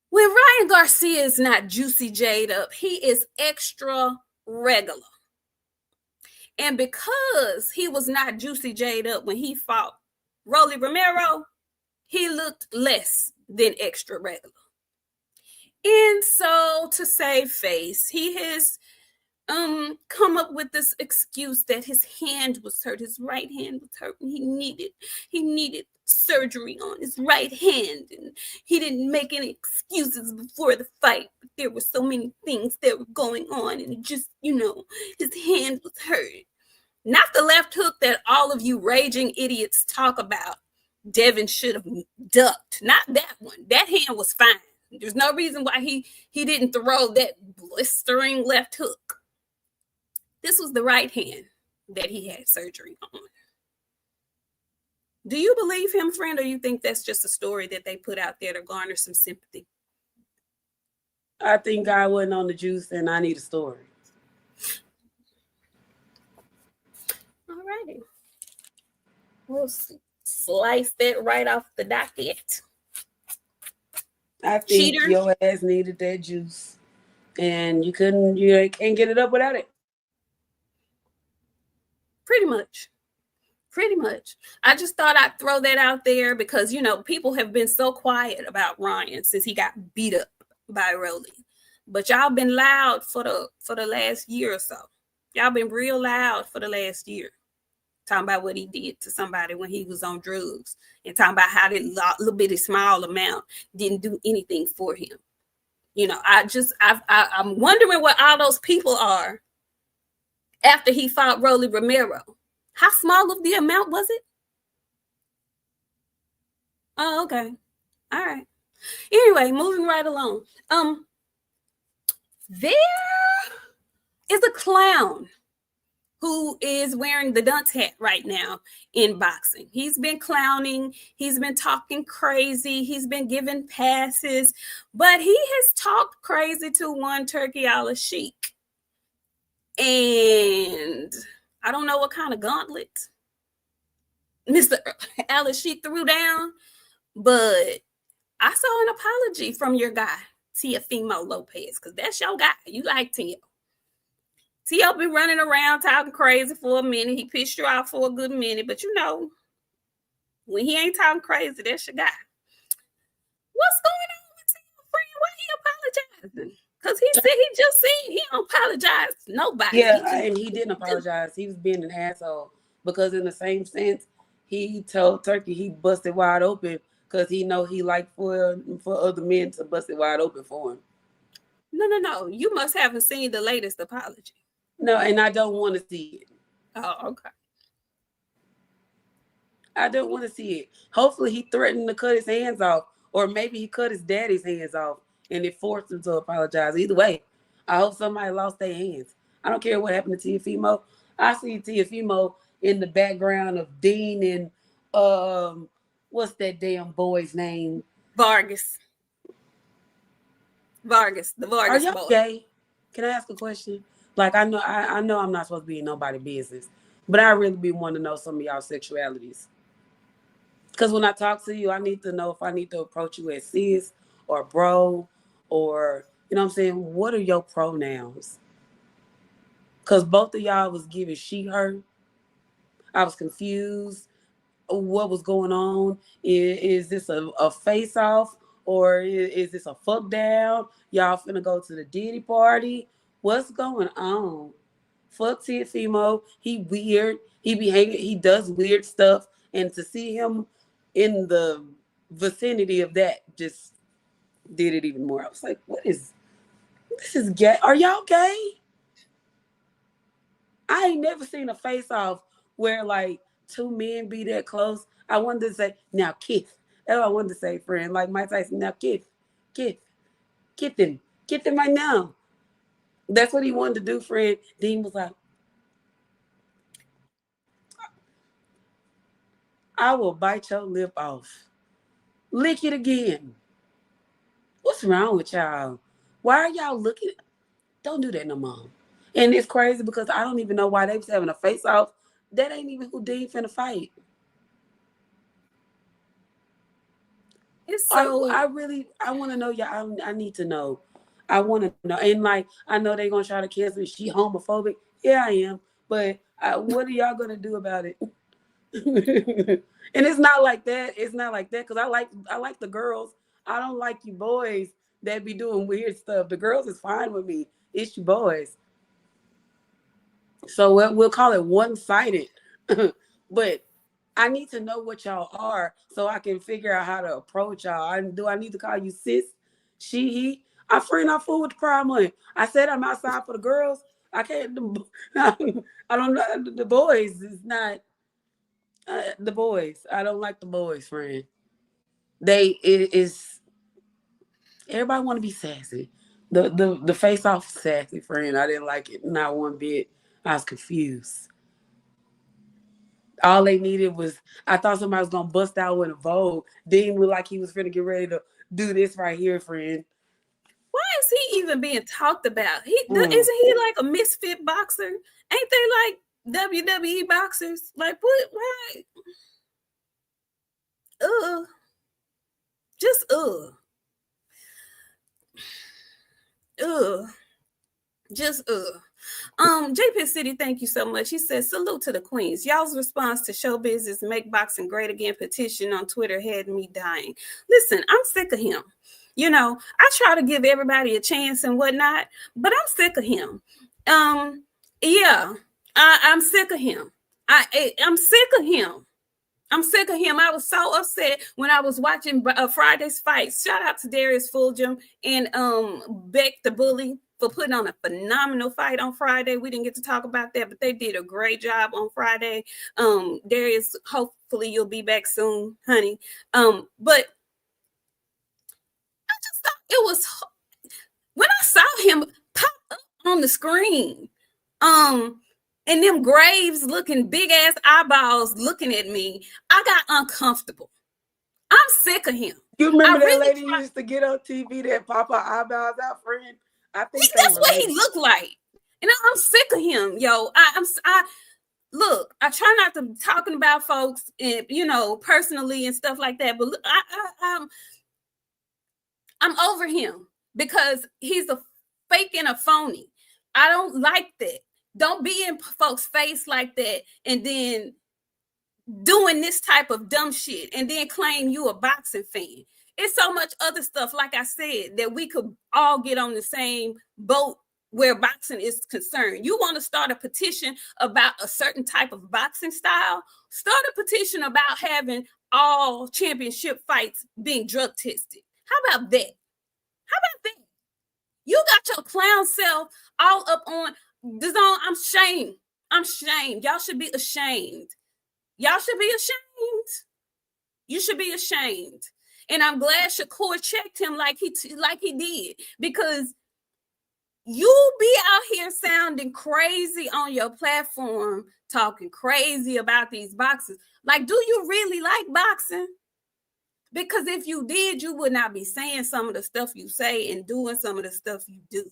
when Ryan Garcia is not Juicy Jade up, he is extra regular. And because he was not Juicy Jade up when he fought Rolly Romero, he looked less than extra regular. And so, to save face, he has come up with this excuse that his hand was hurt, his right hand was hurt, and he needed surgery on his right hand, and he didn't make any excuses before the fight, but there were so many things that were going on, and it just, his hand was hurt. Not the left hook that all of you raging idiots talk about. Devin should have ducked. Not that one. That hand was fine. There's no reason why he didn't throw that blistering left hook. This was the right hand that he had surgery on. Do you believe him, friend, or you think that's just a story that they put out there to garner some sympathy? I think I wasn't on the juice and I need a story. All righty. We'll slice that right off the docket. I think your ass needed that juice, and you can't get it up without it. Pretty much. I just thought I'd throw that out there because, people have been so quiet about Ryan since he got beat up by Rolly. But y'all been loud for the last year or so. Y'all been real loud for the last year. Talking about what he did to somebody when he was on drugs, and talking about how that little bitty small amount didn't do anything for him. I'm wondering what all those people are after he fought Rolly Romero. How small of the amount was it? Oh, okay. All right. Anyway, moving right along. There is a clown who is wearing the dunce hat right now in boxing. He's been clowning. He's been talking crazy. He's been giving passes. But he has talked crazy to one Turkey Al-Sheikh. And I don't know what kind of gauntlet Mr. Al-Sheikh threw down, but I saw an apology from your guy, Teofimo Lopez, because that's your guy. You like Teo. Teo been running around talking crazy for a minute. He pissed you off for a good minute, but when he ain't talking crazy, that's your guy. What's going on with Teo, friend? Why he apologizing? Because he said he don't apologize to nobody. Yeah, and he didn't apologize. He was being an asshole because in the same sense, he told Turkey he busted wide open because he know he liked for other men to bust it wide open for him. No. You must haven't seen the latest apology. No, and I don't want to see it. Oh, okay. I don't want to see it. Hopefully he threatened to cut his hands off, or maybe he cut his daddy's hands off and it forced him to apologize. Either way, I hope somebody lost their hands. I don't care what happened to Teofimo. I see Teofimo in the background of Dean and what's that damn boy's name? Vargas, the Vargas Are y'all boy. gay? Can I ask a question? Like, I know I'm not supposed to be in nobody's business, but I really be wanting to know some of y'all sexualities. Because when I talk to you, I need to know if I need to approach you as sis or bro, or, you know what I'm saying? What are your pronouns? Because both of y'all was giving she, her. I was confused. What was going on? Is this a face-off, Or is this a fuck down? Y'all finna go to the Diddy party? What's going on? Fuck Teofimo. He weird. He be hanging. He does weird stuff. And to see him in the vicinity of that just did it even more. I was like, what is this? Is gay? Are y'all gay? I ain't never seen a face off where like two men be that close. I wanted to say, now kiss. That's what I wanted to say, friend. Like Mike Tyson, now kiss, kiss, kiss him right now. That's what he wanted to do, friend. Dean was like, I will bite your lip off. Lick it again. What's wrong with y'all? Why are y'all looking? Don't do that no more. And it's crazy because I don't even know why they was having a face off. That ain't even who Dean finna fight. It's so I want to know, y'all. I need to know. I want to know. And like, I know they're gonna try to cancel me. She homophobic. Yeah, I am. But what are y'all gonna do about it? And it's not like that. It's not like that because I like the girls. I don't like you boys that be doing weird stuff. The girls is fine with me. It's you boys. So we'll call it one-sided. But I need to know what y'all are so I can figure out how to approach y'all. Do I need to call you sis, she, he? I'm free not fool with the prime money. I said I'm outside for the girls. I can't. I don't know. The boys is not the boys. I don't like the boys, friend. It is. Everybody want to be sassy. The face off sassy, friend. I didn't like it not one bit. I was confused. All they needed was, I thought somebody was gonna bust out with a Vogue. Didn't look like he was finna get ready to do this right here, friend. why is he even being talked about? Isn't he like a misfit boxer? Ain't they like WWE boxers? Like what? Why? Just just JP City, thank you so much. He says, salute to the queens. Y'all's response to show business make boxing great again petition on Twitter had me dying. Listen, I'm sick of him. You know, I try to give everybody a chance and whatnot, but I'm sick of him. Yeah, I'm sick of him. I'm sick of him. I'm sick of him. I was so upset when I was watching Friday's fights. Shout out to Darius Fulgham and Beck the Bully for putting on a phenomenal fight on Friday. We didn't get to talk about that, but they did a great job on Friday. Darius, hopefully you'll be back soon, honey. But I just thought it was, when I saw him pop up on the screen, and them Graves looking big ass eyeballs looking at me, I got uncomfortable. I'm sick of him. You remember that lady used to get on TV that pop her eyeballs out, friend? I think that's what he looked like. And I'm sick of him, yo. Look, I try not to talking about folks, and personally and stuff like that, but look, I'm over him because he's a fake and a phony. I don't like that. Don't be in folks' face like that and then doing this type of dumb shit and then claim you a boxing fan. It's so much other stuff, like I said, that we could all get on the same boat where boxing is concerned. You want to start a petition about a certain type of boxing style? Start a petition about having all championship fights being drug tested. How about that? How about that? You got your clown self all up on the zone. I'm ashamed. I'm ashamed. Y'all should be ashamed. Y'all should be ashamed. You should be ashamed. And I'm glad Shakur checked him like he did, because you be out here sounding crazy on your platform, talking crazy about these boxers. Like, do you really like boxing? Because if you did, you would not be saying some of the stuff you say and doing some of the stuff you do.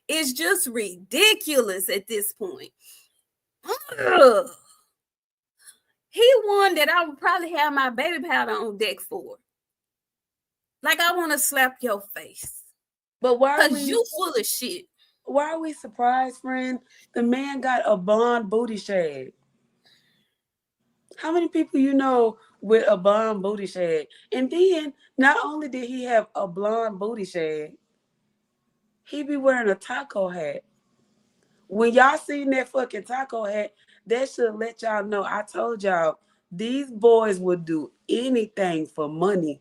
It's just ridiculous at this point. Ugh. He won that I would probably have my baby powder on deck for. Like, I want to slap your face. But why? Because you full of shit. Why are we surprised, friend? The man got a Bond booty shade. How many people with a blonde booty shag. And then not only did he have a blonde booty shag, he be wearing a taco hat. When y'all seen that fucking taco hat, that should let y'all know. I told y'all these boys would do anything for money.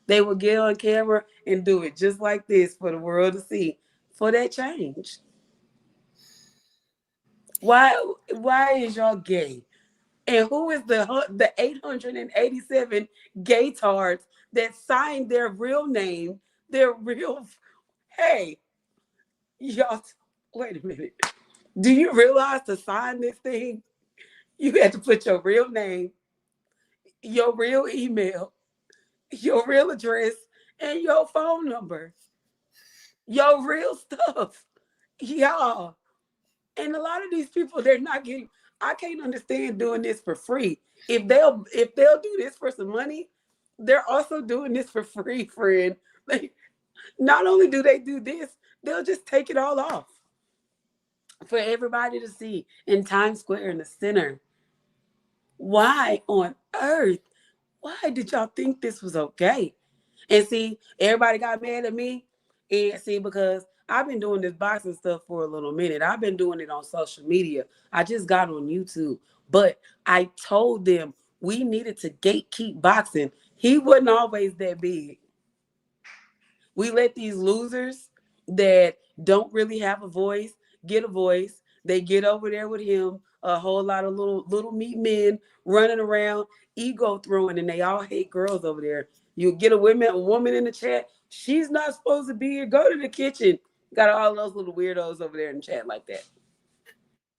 They would get on camera and do it just like this for the world to see for that change. Why is y'all gay? And who is the 887 gaytards that signed their real name, their real hey, y'all wait a minute. Do you realize to sign this thing, you had to put your real name, your real email, your real address, and your phone number. Your real stuff. Y'all. And a lot of these people, they're not getting. I can't understand doing this for free. If they'll do this for some money, they're also doing this for free, friend. Like, not only do they do this, they'll just take it all off for everybody to see in Times Square in the center. Why on earth? Why did y'all think this was okay? And see, everybody got mad at me. And see, because I've been doing this boxing stuff for a little minute. I've been doing it on social media. I just got on YouTube. But I told them we needed to gatekeep boxing. He wasn't always that big. We let these losers that don't really have a voice get a voice. They get over there with him, a whole lot of little meat men running around, ego throwing, and they all hate girls over there. You get a woman in the chat. She's not supposed to be here. Go to the kitchen. Got all those little weirdos over there in the chat like that.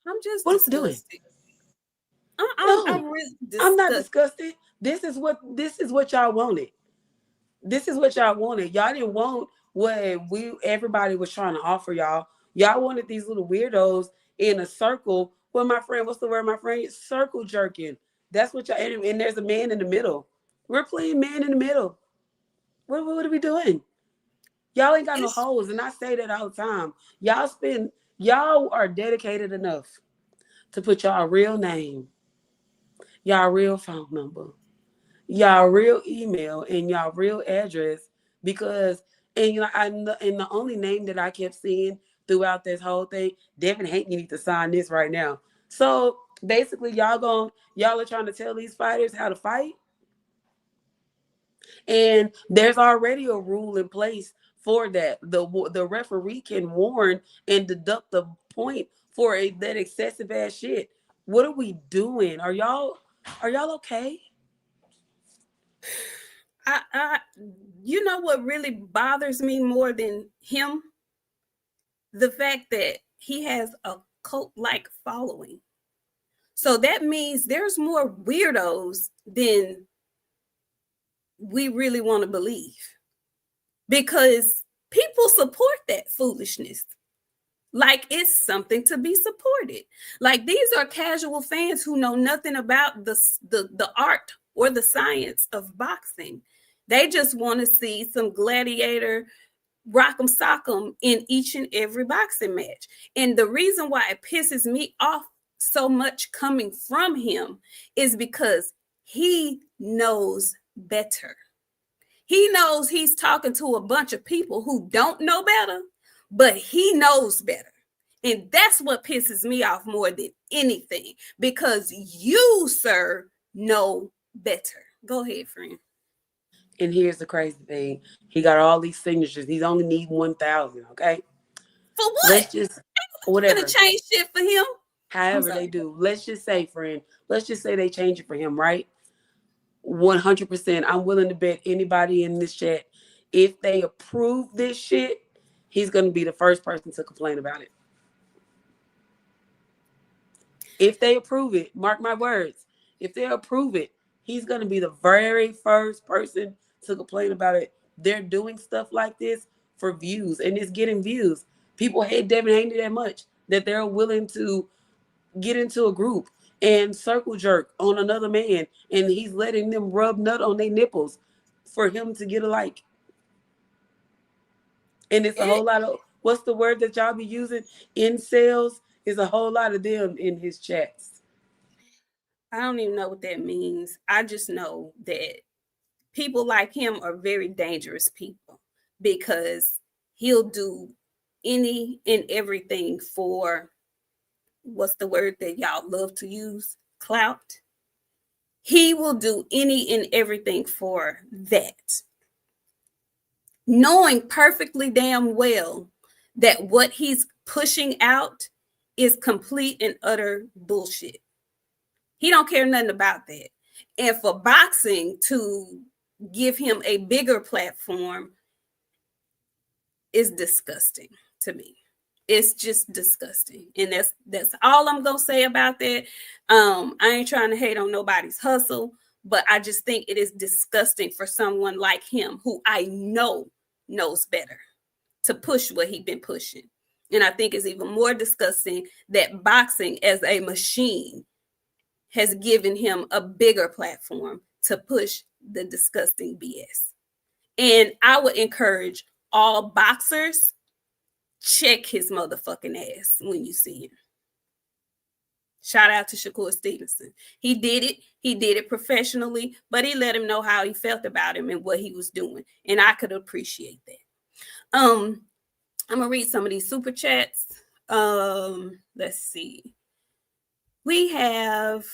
I'm just What are we doing? disgusted. I'm No, really I'm not disgusted. disgusted. This is what y'all wanted. This is what y'all wanted. Y'all didn't want what everybody was trying to offer y'all. Y'all wanted these little weirdos in a circle. Well, my friend, what's the word, my friend? Circle jerking. That's what y'all, and there's a man in the middle. We're playing man in the middle. What are we doing? Y'all ain't got no It's hoes, and I say that all the time. Y'all are dedicated enough to put y'all real name, y'all real phone number, y'all real email, and y'all real address because and the only name that I kept seeing throughout this whole thing, Devin Haney need to sign this right now. So basically, y'all are trying to tell these fighters how to fight, and there's already a rule in place for that. The referee can warn and deduct the point for that excessive ass shit. What are we doing? Are y'all okay? I you know what really bothers me more than him? The fact that he has a cult like following. So that means there's more weirdos than we really want to believe because people support that foolishness. Like it's something to be supported. Like these are casual fans who know nothing about the art or the science of boxing. They just want to see some gladiator rock'em sock'em in each and every boxing match. And the reason why it pisses me off so much coming from him is because he knows better. He knows he's talking to a bunch of people who don't know better, but he knows better. And that's what pisses me off more than anything because you, sir, know better. Go ahead, friend. And here's the crazy thing: he got all these signatures. He's only need 1,000. Okay, For what? let's just You're gonna whatever. change shit for him? I'm However they sorry. do. Let's just say, friend. Let's just say they change it for him, right? 100%. I'm willing to bet anybody in this chat, if they approve this shit, he's gonna be the first person to complain about it. If they approve it, mark my words. If they approve it, he's gonna be the very first person to complain about it. They're doing stuff like this for views, and it's getting views. People hate Devin Haney that much that they're willing to get into a group and circle jerk on another man, and he's letting them rub nut on their nipples for him to get a like. And it's a It, whole lot of what's the word that y'all be using? Incels is a whole lot of them in his chats. I don't even know what that means. I just know that people like him are very dangerous people because he'll do any and everything for, what's the word that y'all love to use? Clout. He will do any and everything for that, knowing perfectly damn well that what he's pushing out is complete and utter bullshit. He don't care nothing about that. And for boxing to give him a bigger platform is disgusting to me. It's just disgusting. And that's all I'm gonna say about that. I ain't trying to hate on nobody's hustle, but I just think it is disgusting for someone like him, who I know knows better, to push what he's been pushing. And I think it's even more disgusting that boxing as a machine has given him a bigger platform to push the disgusting BS. And I would encourage all boxers, check his motherfucking ass when you see him. Shout out to Shakur Stevenson. He did it. He did it professionally, but he let him know how he felt about him and what he was doing. And I could appreciate that. I'm gonna read some of these super chats. Let's see. We have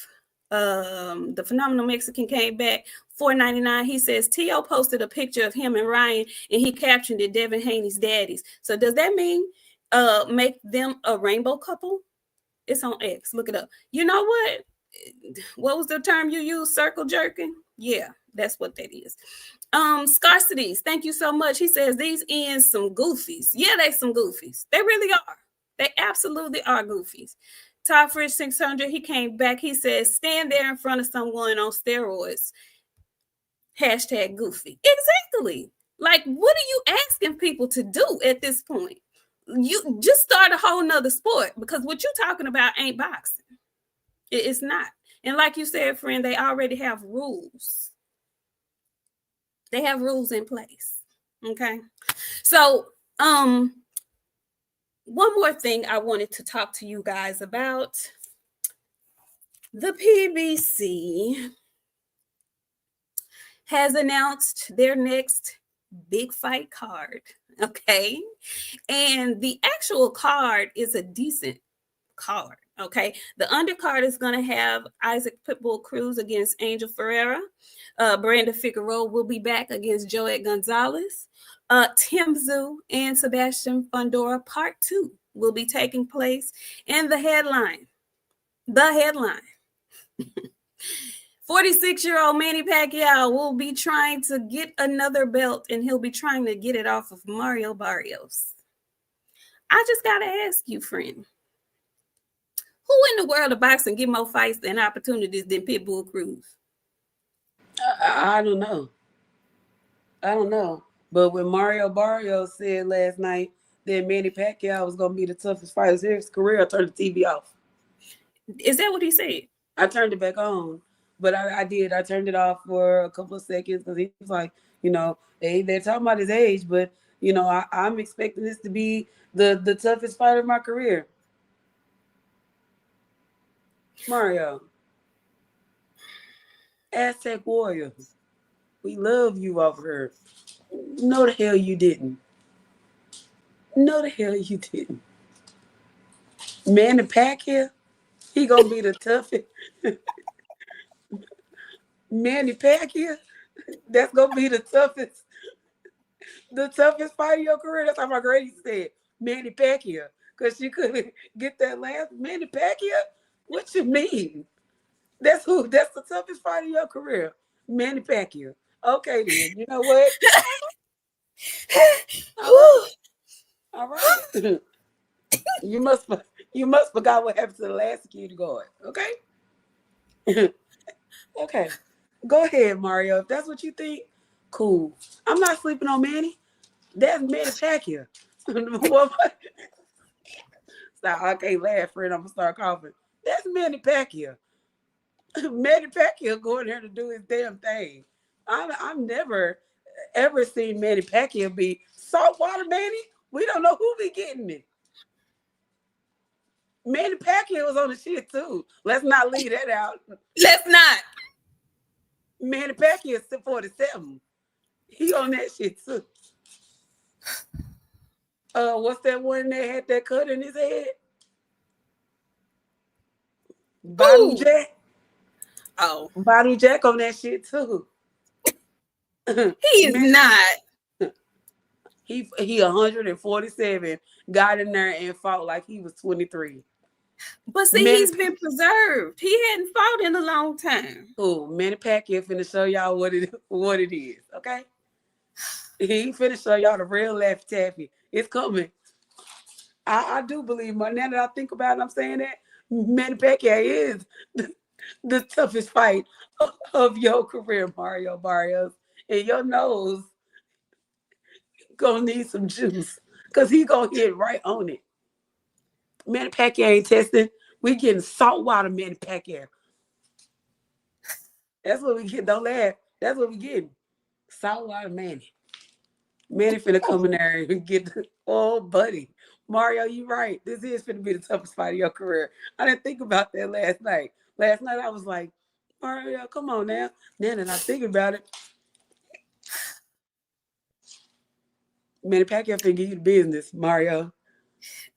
the Phenomenal Mexican came back, $4.99. He says T.O. posted a picture of him and Ryan, and he captioned it Devin Haney's daddies. So does that mean make them a rainbow couple? It's on X. Look it up. You know what? What was the term you used? Circle jerking? Yeah, that's what that is. Scarcities, thank you so much. He says these ends some goofies. Yeah, they some goofies. They really are. They absolutely are goofies. Top Fish 600, he came back. He says, stand there in front of someone on steroids. Hashtag goofy. Exactly. Like, what are you asking people to do at this point? You just start a whole nother sport, because what you're talking about ain't boxing. It's not. And like you said, friend, they already have rules. They have rules in place. Okay. So, one more thing I wanted to talk to you guys about. The PBC has announced their next big fight card. Okay. And the actual card is a decent card. Okay. The undercard is going to have Isaac Pitbull Cruz against Angel Ferreira. Brandon Figueroa will be back against Joet Gonzalez. Tim Tszyu and Sebastian Fundora Part 2 will be taking place. And the headline 46-year-old Manny Pacquiao will be trying to get another belt, and he'll be trying to get it off of Mario Barrios. I just got to ask you, friend, who in the world of boxing get more fights and opportunities than Pitbull Cruz? I don't know. But when Mario Barrios said last night that Manny Pacquiao was going to be the toughest fighter of his career, I turned the TV off. Is that what he said? I turned it back on. But I did. I turned it off for a couple of seconds because he was like, they're talking about his age, but, I'm expecting this to be the toughest fighter of my career. Mario. Aztec Warriors. We love you over here. No, the hell you didn't. Manny Pacquiao, he gonna be the toughest. Manny Pacquiao, that's gonna be the toughest fight of your career. That's how my Grady said. Manny Pacquiao, because she couldn't get that last Manny Pacquiao. What you mean? That's the toughest fight of your career. Manny Pacquiao. Okay, then. You know what? All right. You must forgot what happened to the last security guard. Okay. Okay. Go ahead, Mario. If that's what you think, cool. I'm not sleeping on Manny. That's Manny Pacquiao. Stop. I can't laugh, friend. I'm gonna start coughing. That's Manny Pacquiao. Manny Pacquiao going there to do his damn thing. I've never ever seen Manny Pacquiao be saltwater Manny. We don't know who be getting it. Manny Pacquiao was on the shit too. Let's not leave that out. Let's not. Manny Pacquiao is 47. He on that shit too. What's that one that had that cut in his head? Bottle Jack. Oh. Bottle Jack on that shit too. He is not. He 147. Got in there and fought like he was 23. But see, he's been preserved. He hadn't fought in a long time. Oh, Manny Pacquiao finna show y'all what it is, okay? He finna show y'all the real Laffy Taffy. It's coming. I do believe, now that I think about it, I'm saying that Manny Pacquiao is the toughest fight of your career, Mario Barrios. And your nose gonna need some juice because he gonna hit right on it. Manny Pacquiao ain't testing. We getting saltwater Manny Pacquiao. That's what we get. Don't laugh. That's what we getting. Saltwater Manny. Manny finna come in there and get the, oh, buddy. Mario, you right. This is finna be the toughest fight of your career. I didn't think about that last night. Last night I was like, Mario, come on now. Now that I think about it, Manny Pacquiao finna give you the business, Mario.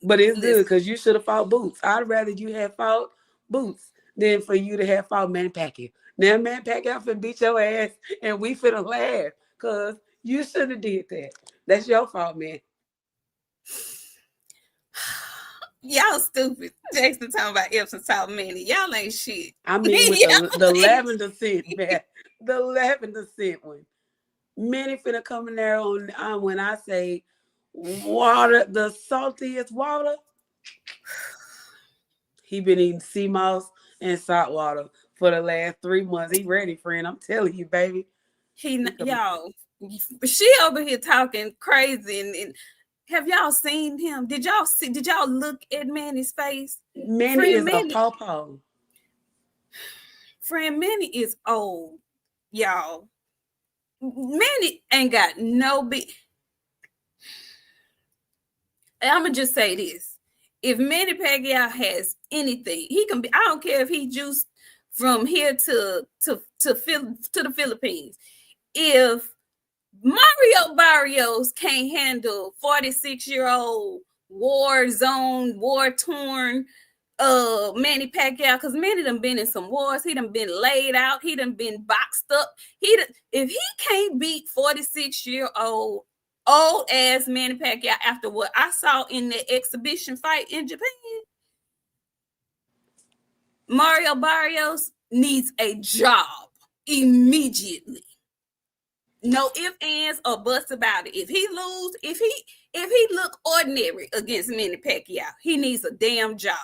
But it's good because you should have fought Boots. I'd rather you have fought Boots than for you to have fought Manny Pacquiao. Now Manny Pacquiao finna beat your ass and we finna laugh because you should have did that. That's your fault, man. Y'all stupid. Jackson talking about Epsom salt Manny. Y'all ain't shit. I mean with the lavender scent, man. The lavender scent one. Manny finna come in there on when I say water, the saltiest water. He been eating sea moss and salt water for the last 3 months. He ready, friend. I'm telling you, baby. Y'all, she over here talking crazy and have y'all seen him? Did y'all look at Manny's face? Manny is a pawpaw. Friend, Manny is old, y'all. Manny ain't got no big. I'ma just say this. If Manny Pacquiao has anything, he can be. I don't care if he juiced from here to the Philippines. If Mario Barrios can't handle 46-year-old war-torn Manny Pacquiao, because Manny done been in some wars, he done been laid out, he done been boxed up. If he can't beat 46-year-old old ass Manny Pacquiao after what I saw in the exhibition fight in Japan, Mario Barrios needs a job immediately. No ifs, ands, or buts about it. If he lose, if he look ordinary against Manny Pacquiao, he needs a damn job.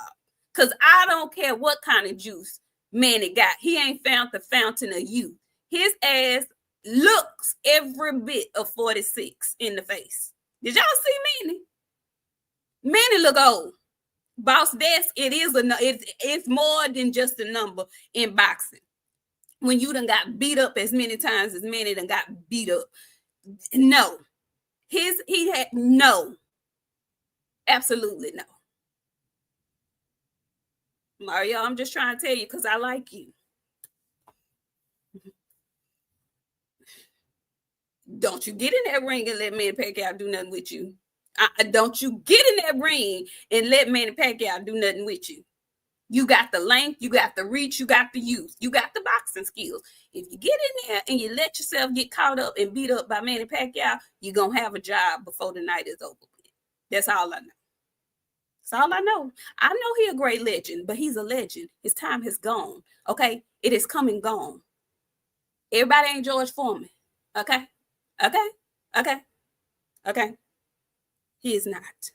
Because I don't care what kind of juice Manny got. He ain't found the fountain of youth. His ass looks every bit of 46 in the face. Did y'all see Manny? Manny look old. Boss desk, it's more than just a number in boxing. When you done got beat up as many times as Manny done got beat up. No. No. Absolutely no. Mario, I'm just trying to tell you because I like you. Don't you get in that ring and let Manny Pacquiao do nothing with you. Don't you get in that ring and let Manny Pacquiao do nothing with you. You got the length, you got the reach, you got the youth, you got the boxing skills. If you get in there and you let yourself get caught up and beat up by Manny Pacquiao, you're going to have a job before the night is over. That's all I know. That's all I know. I know he's a great legend, but he's a legend. His time has gone, okay? It is come and gone. Everybody ain't George Foreman, okay? Okay? He is not.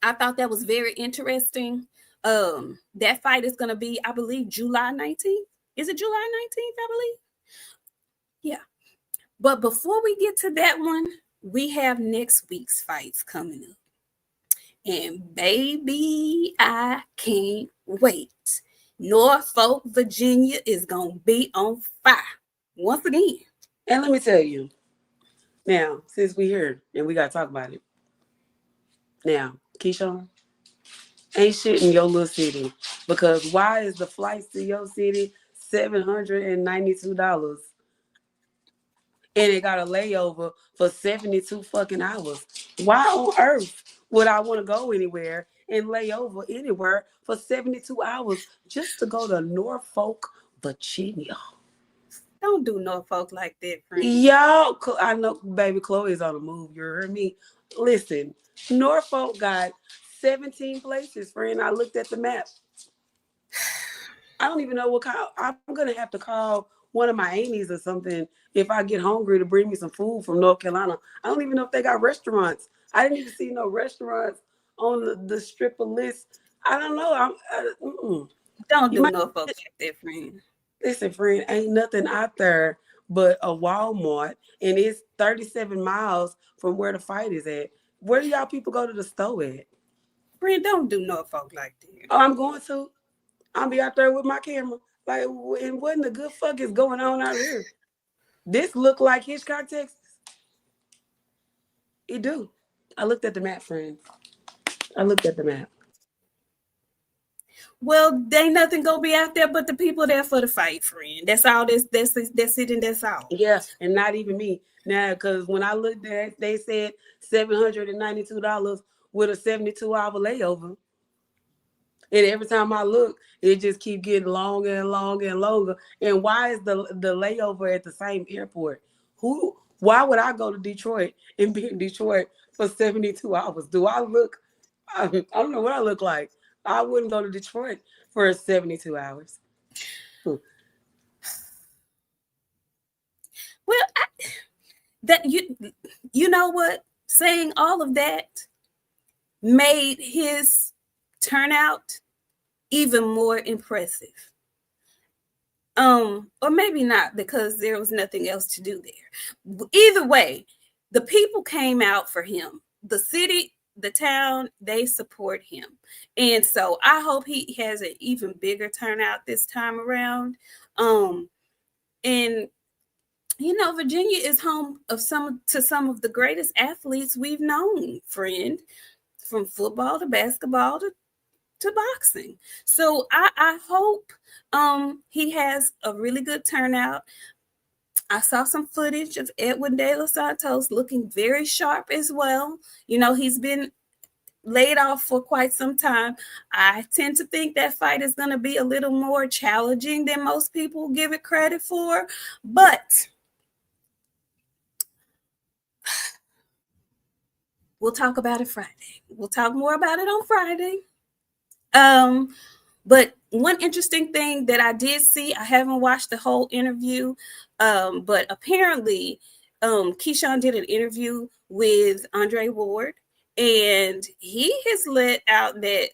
I thought that was very interesting. That fight is going to be, I believe, July 19th. Is it July 19th, I believe? Yeah. But before we get to that one, we have next week's fights coming up. And baby, I can't wait. Norfolk, Virginia is going to be on fire once again. And let me tell you, now, since we're here and we got to talk about it. Now, Keyshawn, ain't shit in your little city. Because why is the flights to your city $792? And it got a layover for 72 fucking hours. Why on earth would I want to go anywhere and lay over anywhere for 72 hours just to go to Norfolk, Virginia? Don't do Norfolk like that, friend. Y'all, I know baby Chloe's on the move. You heard me? Listen, Norfolk got 17 places, friend. I looked at the map. I don't even know what kind. I'm gonna have to call one of my aunties or something if I get hungry to bring me some food from North Carolina. I don't even know if they got restaurants. I didn't even see no restaurants on the stripper list. I don't know. Don't You do might Norfolk like that, friend. listen, friend. Ain't nothing out there but a Walmart, and it's 37 miles from where the fight is at. Where do y'all people go to the store at? Friend, don't do Norfolk like that. Oh, I'm going to. I'll be out there with my camera. Like, and what in the good fuck is going on out here? This look like Hitchcock, Texas. It do. I looked at the map, friend. I looked at the map. Well, there ain't nothing gonna be out there but the people there for the fight, friend. That's all. That's it, and that's all. Yeah, and not even me. Now, because when I looked at it, they said $792 with a 72-hour layover. And every time I look, it just keep getting longer and longer and longer. And why is the layover at the same airport? Why would I go to Detroit and be in Detroit for 72 hours? Do I look I don't know what I look like. I wouldn't go to Detroit for 72 hours. Well, that you know what? Saying all of that made his turnout even more impressive. Or maybe not, because there was nothing else to do there. Either way, the people came out for him. The city, the town, they support him. And so I hope he has an even bigger turnout this time around. And you know, Virginia is home of some of the greatest athletes we've known, friend, from football to basketball to boxing. So I hope he has a really good turnout. I saw some footage of Edwin De Los Santos looking very sharp as well. You know, he's been laid off for quite some time. I tend to think that fight is going to be a little more challenging than most people give it credit for, but we'll talk about it Friday. We'll talk more about it on Friday. But one interesting thing that I did see, I haven't watched the whole interview, but apparently Keyshawn did an interview with Andre Ward, and he has let out that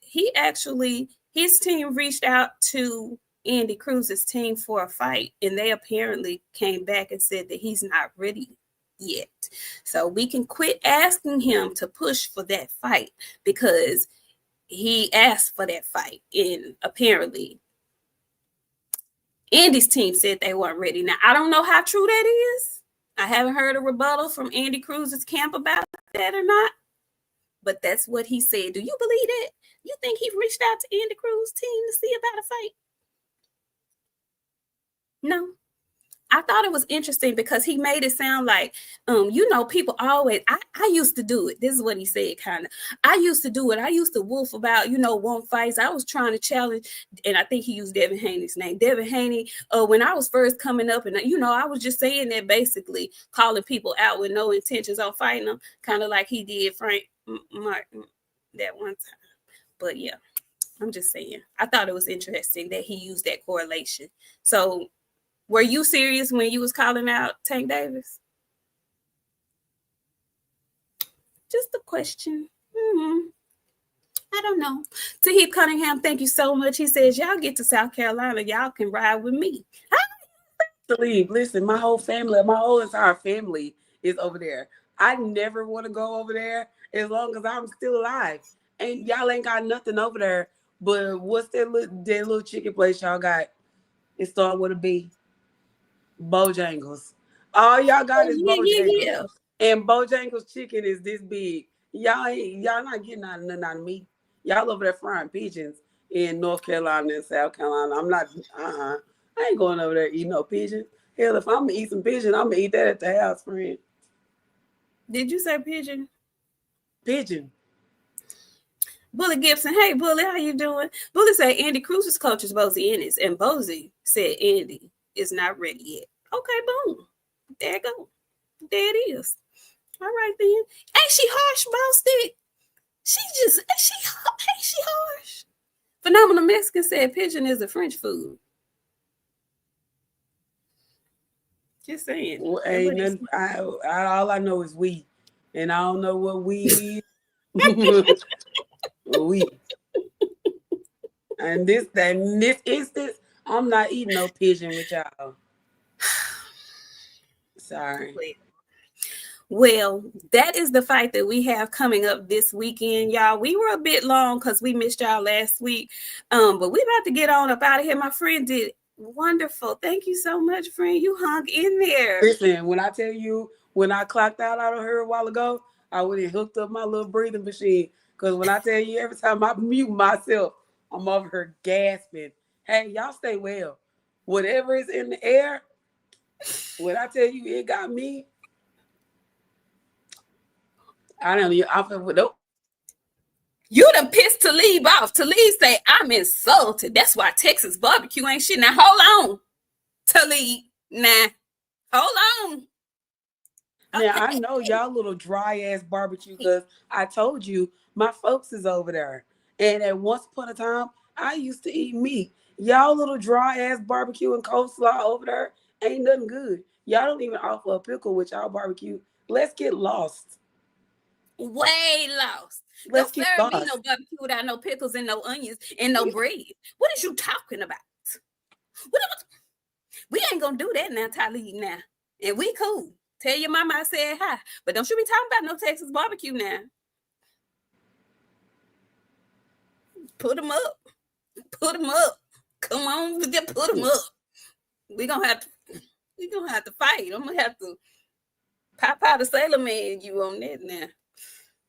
his team reached out to Andy Cruz's team for a fight, and they apparently came back and said that he's not ready yet. So we can quit asking him to push for that fight, because he asked for that fight, and apparently Andy's team said they weren't ready. Now, I don't know how true that is. I haven't heard a rebuttal from Andy Cruz's camp about that or not, but that's what he said. Do you believe it? You think he reached out to Andy Cruz's team to see about a fight? No. I thought it was interesting because he made it sound like, you know, people always, I used to do it. This is what he said, kind of. I used to do it. I used to wolf about, you know, want fights. I was trying to challenge, and I think he used Devin Haney's name. Devin Haney, when I was first coming up, and, you know, I was just saying that, basically calling people out with no intentions on fighting them, kind of like he did Frank Martin that one time. But yeah, I'm just saying. I thought it was interesting that he used that correlation. So, were you serious when you was calling out Tank Davis? Just a question. I don't know. Tahib Cunningham, thank you so much. He says, y'all get to South Carolina, y'all can ride with me. To leave. Listen, my whole entire family is over there. I never want to go over there as long as I'm still alive. And y'all ain't got nothing over there. But what's that little chicken place y'all got? It started with a B. Bojangles. All y'all got is Bojangles. Yeah. And Bojangles chicken is this big. y'all not getting nothing out of me. Y'all over there frying pigeons in North Carolina and South Carolina. I'm not. I ain't going over there eating no pigeon. Hell, if I'm gonna eat some pigeon, I'm gonna eat that at the house, friend. Did you say pigeon? Pigeon. Bully Gibson, hey Bully, how you doing? Bully said Andy Cruz's coach is Bozy Ennis, and Bozy said Andy is not ready yet. Okay, boom. There you go. There it is. All right then. Ain't she harsh, Bostick? Ain't she harsh? Phenomenal Mexican said pigeon is a French food. Just saying. Well, ain't nothing, all I know is we, and I don't know what we is. We. And this instance, I'm not eating no pigeon with y'all. Sorry. Well, that is the fight that we have coming up this weekend, y'all. We were a bit long because we missed y'all last week. But we about to get on up out of here. My friend did wonderful. Thank you so much, friend. You hung in there. Listen, when I tell you, when I clocked out of her a while ago, I went and hooked up my little breathing machine. Because when I tell you, every time I mute myself, I'm over here gasping. Hey, y'all stay well. Whatever is in the air, when I tell you it got me, I don't even, I feel, nope. You done pissed Talib off. Talib say, I'm insulted. That's why Texas barbecue ain't shit. Now, hold on, Talib. Nah, hold on. Now, I know y'all little dry-ass barbecue because I told you my folks is over there. And at once upon a time, I used to eat meat. Y'all little dry-ass barbecue and coleslaw over there ain't nothing good. Y'all don't even offer a pickle with y'all barbecue. Let's get lost. Way lost. Let's Don't serve me no barbecue without no pickles and no onions and no bread. What is you talking about? We ain't gonna do that now, Talib, now. And we cool. Tell your mama I said hi. But don't you be talking about no Texas barbecue now. Put them up. Put them up. Come on, just put them up. We gonna have to fight. I'm gonna have to pop out a Sailor Man you on that now.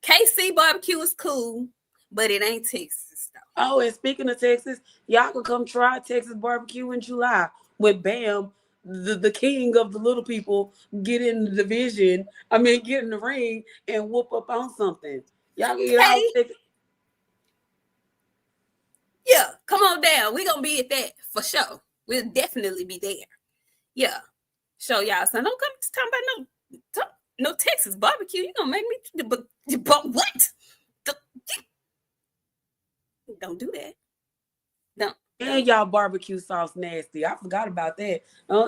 KC barbecue is cool, but it ain't Texas though. Oh, and speaking of Texas, y'all can come try Texas barbecue in July with Bam, the king of the little people, get in the division. Get in the ring and whoop up on something. Y'all can get out. Yeah, come on down. We're gonna be at that for sure. We'll definitely be there. Yeah. Show y'all. So don't come talking about no Texas barbecue. You gonna make me but what? Don't do that. Don't. And y'all barbecue sauce nasty. I forgot about that.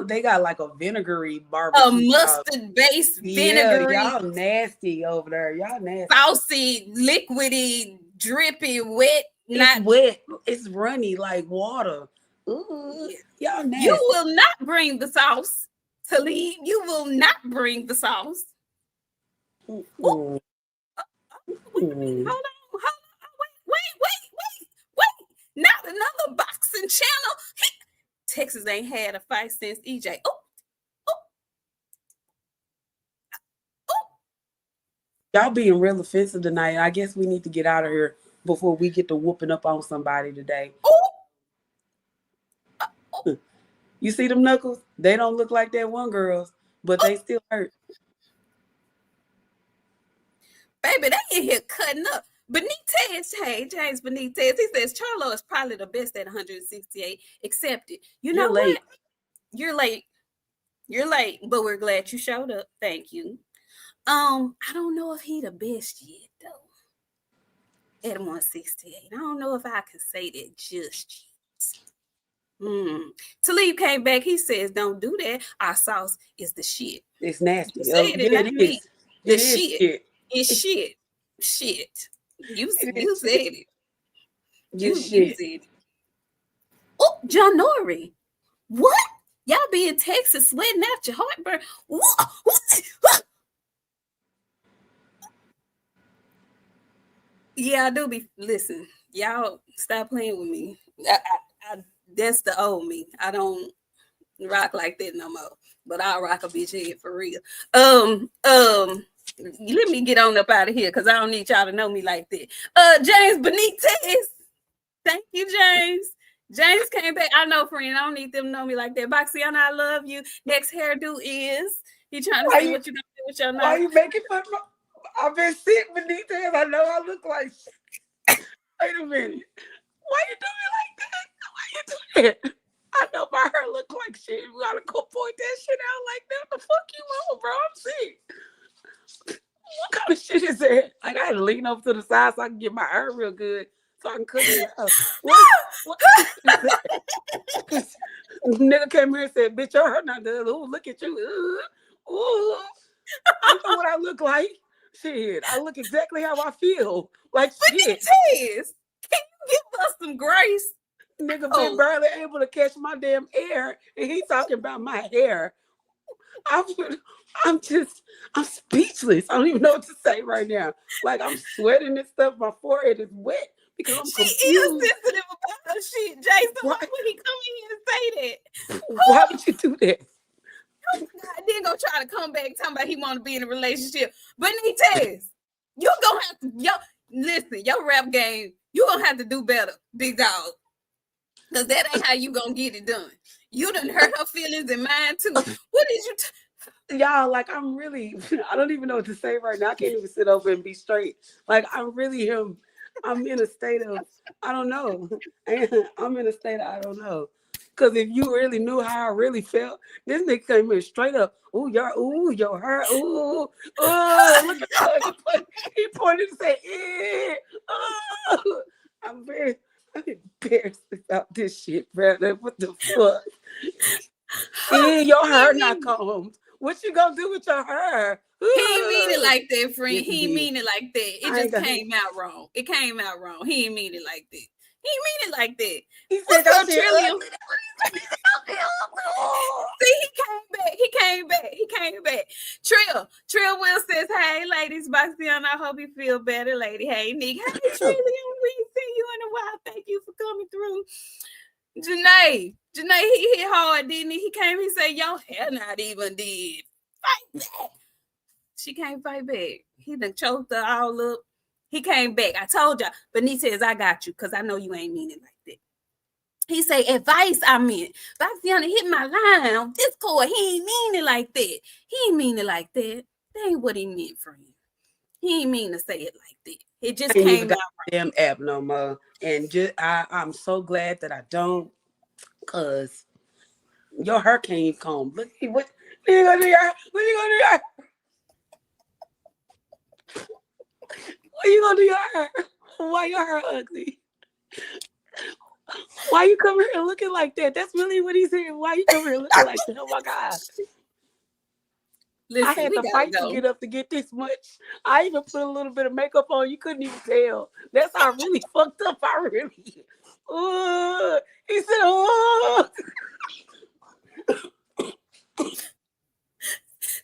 They got like a vinegary barbecue. A mustard-based vinegary. Yeah, y'all nasty over there. Y'all nasty. Saucy, liquidy, drippy, wet. It's wet. It's runny like water. Ooh, y'all nasty. You will not bring the sauce to leave. You will not bring the sauce. Hold on. Wait. Not another boxing channel. Texas ain't had a fight since EJ. Y'all being real offensive tonight. I guess we need to get out of here before we get to whooping up on somebody today. You see them knuckles? They don't look like that one girl's, but they still hurt. Baby, they in here cutting up. Benitez, hey, James Benitez, he says Charlo is probably the best at 168. Accepted. You know what? You're late. You're late, but we're glad you showed up. Thank you. I don't know if he the best yet, though. At 168. I don't know if I can say that just yet. Talib came back. He says, don't do that. Our sauce is the shit. It's nasty. You said it, not me. The shit. It's shit. Shit. You said it. You said it. Oh, John Norrie. What? Y'all be in Texas sweating out your heartburn. What? Yeah, I do be. Listen, y'all stop playing with me. That's the old me. I don't rock like that no more. But I'll rock a bitch head for real. let me get on up out of here because I don't need y'all to know me like that. James Benitez. Thank you, James. James came back. I know, friend. I don't need them to know me like that. Boxiana, I love you. Next hairdo is he trying to see what you gonna do with your nose? Why you making fun of I've been sick Benitez. I know I look like wait a minute. Why you do me like that? Why you do that? I know my hair look like shit. You gotta go point that shit out like that. The fuck you want, bro? I'm sick. What kind of shit is that? Like I had to lean over to the side so I can get my hair real good so I can cut it out. What nigga came here and said, bitch, your hair not done. Ooh, look at you. Ooh. I know what I look like. Shit, I look exactly how I feel. Like shit. Benitez, can you give us some grace? Nigga been barely able to catch my damn air, and he talking about my hair. I'm speechless. I don't even know what to say right now. Like I'm sweating and stuff. My forehead is wet because I'm confused. She is sensitive about her shit, Jason. Why would he come in and say that? Why would you do that? God, then go try to come back talking about he want to be in a relationship. Benitez, you gonna have to listen. Your rap game, you gonna have to do better, big dog. Because that ain't how you gonna get it done. You done hurt her feelings and mine too. What did you y'all, like I'm really I don't even know what to say right now. I can't even sit over and be straight. Like I'm really him. I'm in a state of I don't know. I'm in a state of I don't know. Cause if you really knew how I really felt, this nigga came in straight up. Ooh, your hair, ooh, look at that. He pointed and said, I'm embarrassed about this shit, brother. What the fuck? Your hair not combed. What you gonna do with your hair? He ain't mean it like that, friend. Yes, he ain't mean it like that. It just came out wrong. It came out wrong. He ain't mean it like that. He ain't mean it like that. He said that Trillium. See, he came back. Trill Will says, hey, ladies, Boxiana, I hope you feel better, lady. Hey, Nick. Hey, Trillium, we ain't seen you in a while. Thank you for coming through. Janae, he hit hard, didn't he? He came, he said, your hair not even did. Fight back. She can't fight back. He done choked her all up. He came back. I told y'all. But he says, I got you because I know you ain't mean it like that. He say, advice I meant. Boxiana hit my line on Discord. He ain't mean it like that. He ain't mean it like that. That ain't what he meant for him. He ain't mean to say it like that. It just came out. Damn app no more. And just I'm so glad that I don't, cause your hair can't even comb. Look, what you gonna do? What you gonna do? What you gonna do your hair? Why your hair ugly? Why you come here looking like that? That's really what he's saying. Why you come here looking like that? Oh my God. Listen, I had to fight to get up to get this much. I even put a little bit of makeup on. You couldn't even tell. That's how I really fucked up. I really. He said,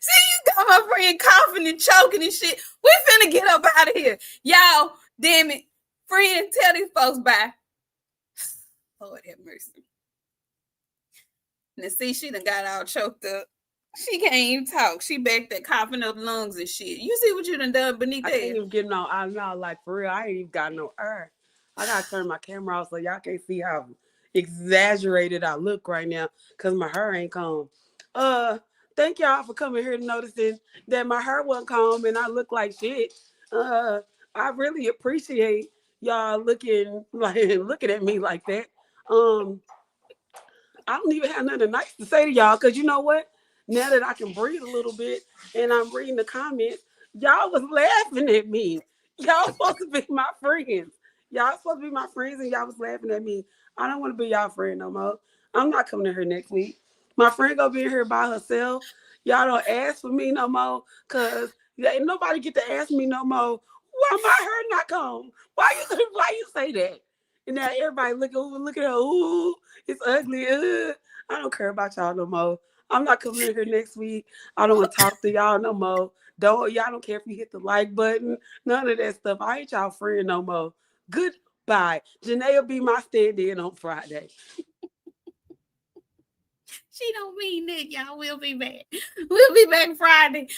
See, you got my friend coughing and choking and shit. We finna get up out of here. Y'all, damn it. Friend, tell these folks bye. Lord have mercy. Now, see, she done got all choked up. She can't even talk. She back there coughing up lungs and shit. You see what you done beneath there? I can't even get no, I know, like, for real, I ain't even got no air. I gotta turn my camera off so y'all can't see how exaggerated I look right now because my hair ain't combed. Thank y'all for coming here and noticing that my hair wasn't combed and I look like shit. I really appreciate y'all looking at me like that. I don't even have nothing nice to say to y'all because you know what? Now that I can breathe a little bit and I'm reading the comments, y'all was laughing at me. Y'all supposed to be my friends. Y'all supposed to be my friends and y'all was laughing at me. I don't want to be y'all friend no more. I'm not coming to her next week. My friend gonna be here by herself. Y'all don't ask for me no more because ain't nobody get to ask me no more. Why my hair not combed? Why you say that? And now everybody look at her. Ooh, it's ugly. I don't care about y'all no more. I'm not coming in here next week. I don't want to talk to y'all no more. Y'all don't care if you hit the like button. None of that stuff. I ain't y'all friend no more. Goodbye. Janae will be my stand-in on Friday. She don't mean that, y'all. We'll be back. We'll be back Friday.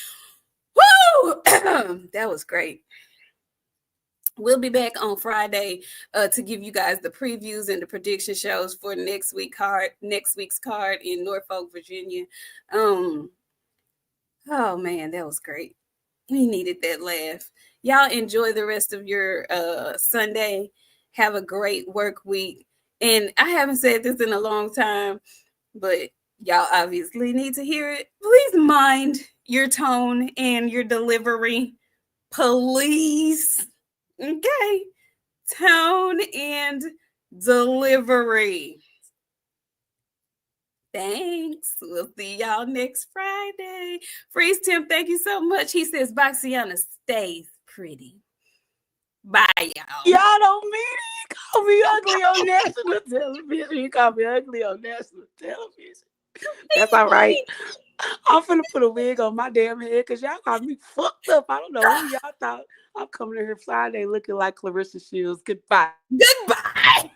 Woo! That was great. We'll be back on Friday to give you guys the previews and the prediction shows for next week's card in Norfolk, Virginia. Oh man, that was great. We needed that laugh. Y'all enjoy the rest of your Sunday. Have a great work week. And I haven't said this in a long time, but y'all obviously need to hear it. Please mind your tone and your delivery. Please. Okay. Tone and delivery. Thanks. We'll see y'all next Friday. Freeze Tim, thank you so much. He says Boxiana stays pretty. Bye, y'all. Y'all don't mean it. You call me ugly on national television. You call me ugly on national television. That's all right. I'm finna put a wig on my damn head because y'all got me fucked up. I don't know who y'all thought. I'm coming in here Friday looking like Clarissa Shields. Goodbye. Goodbye.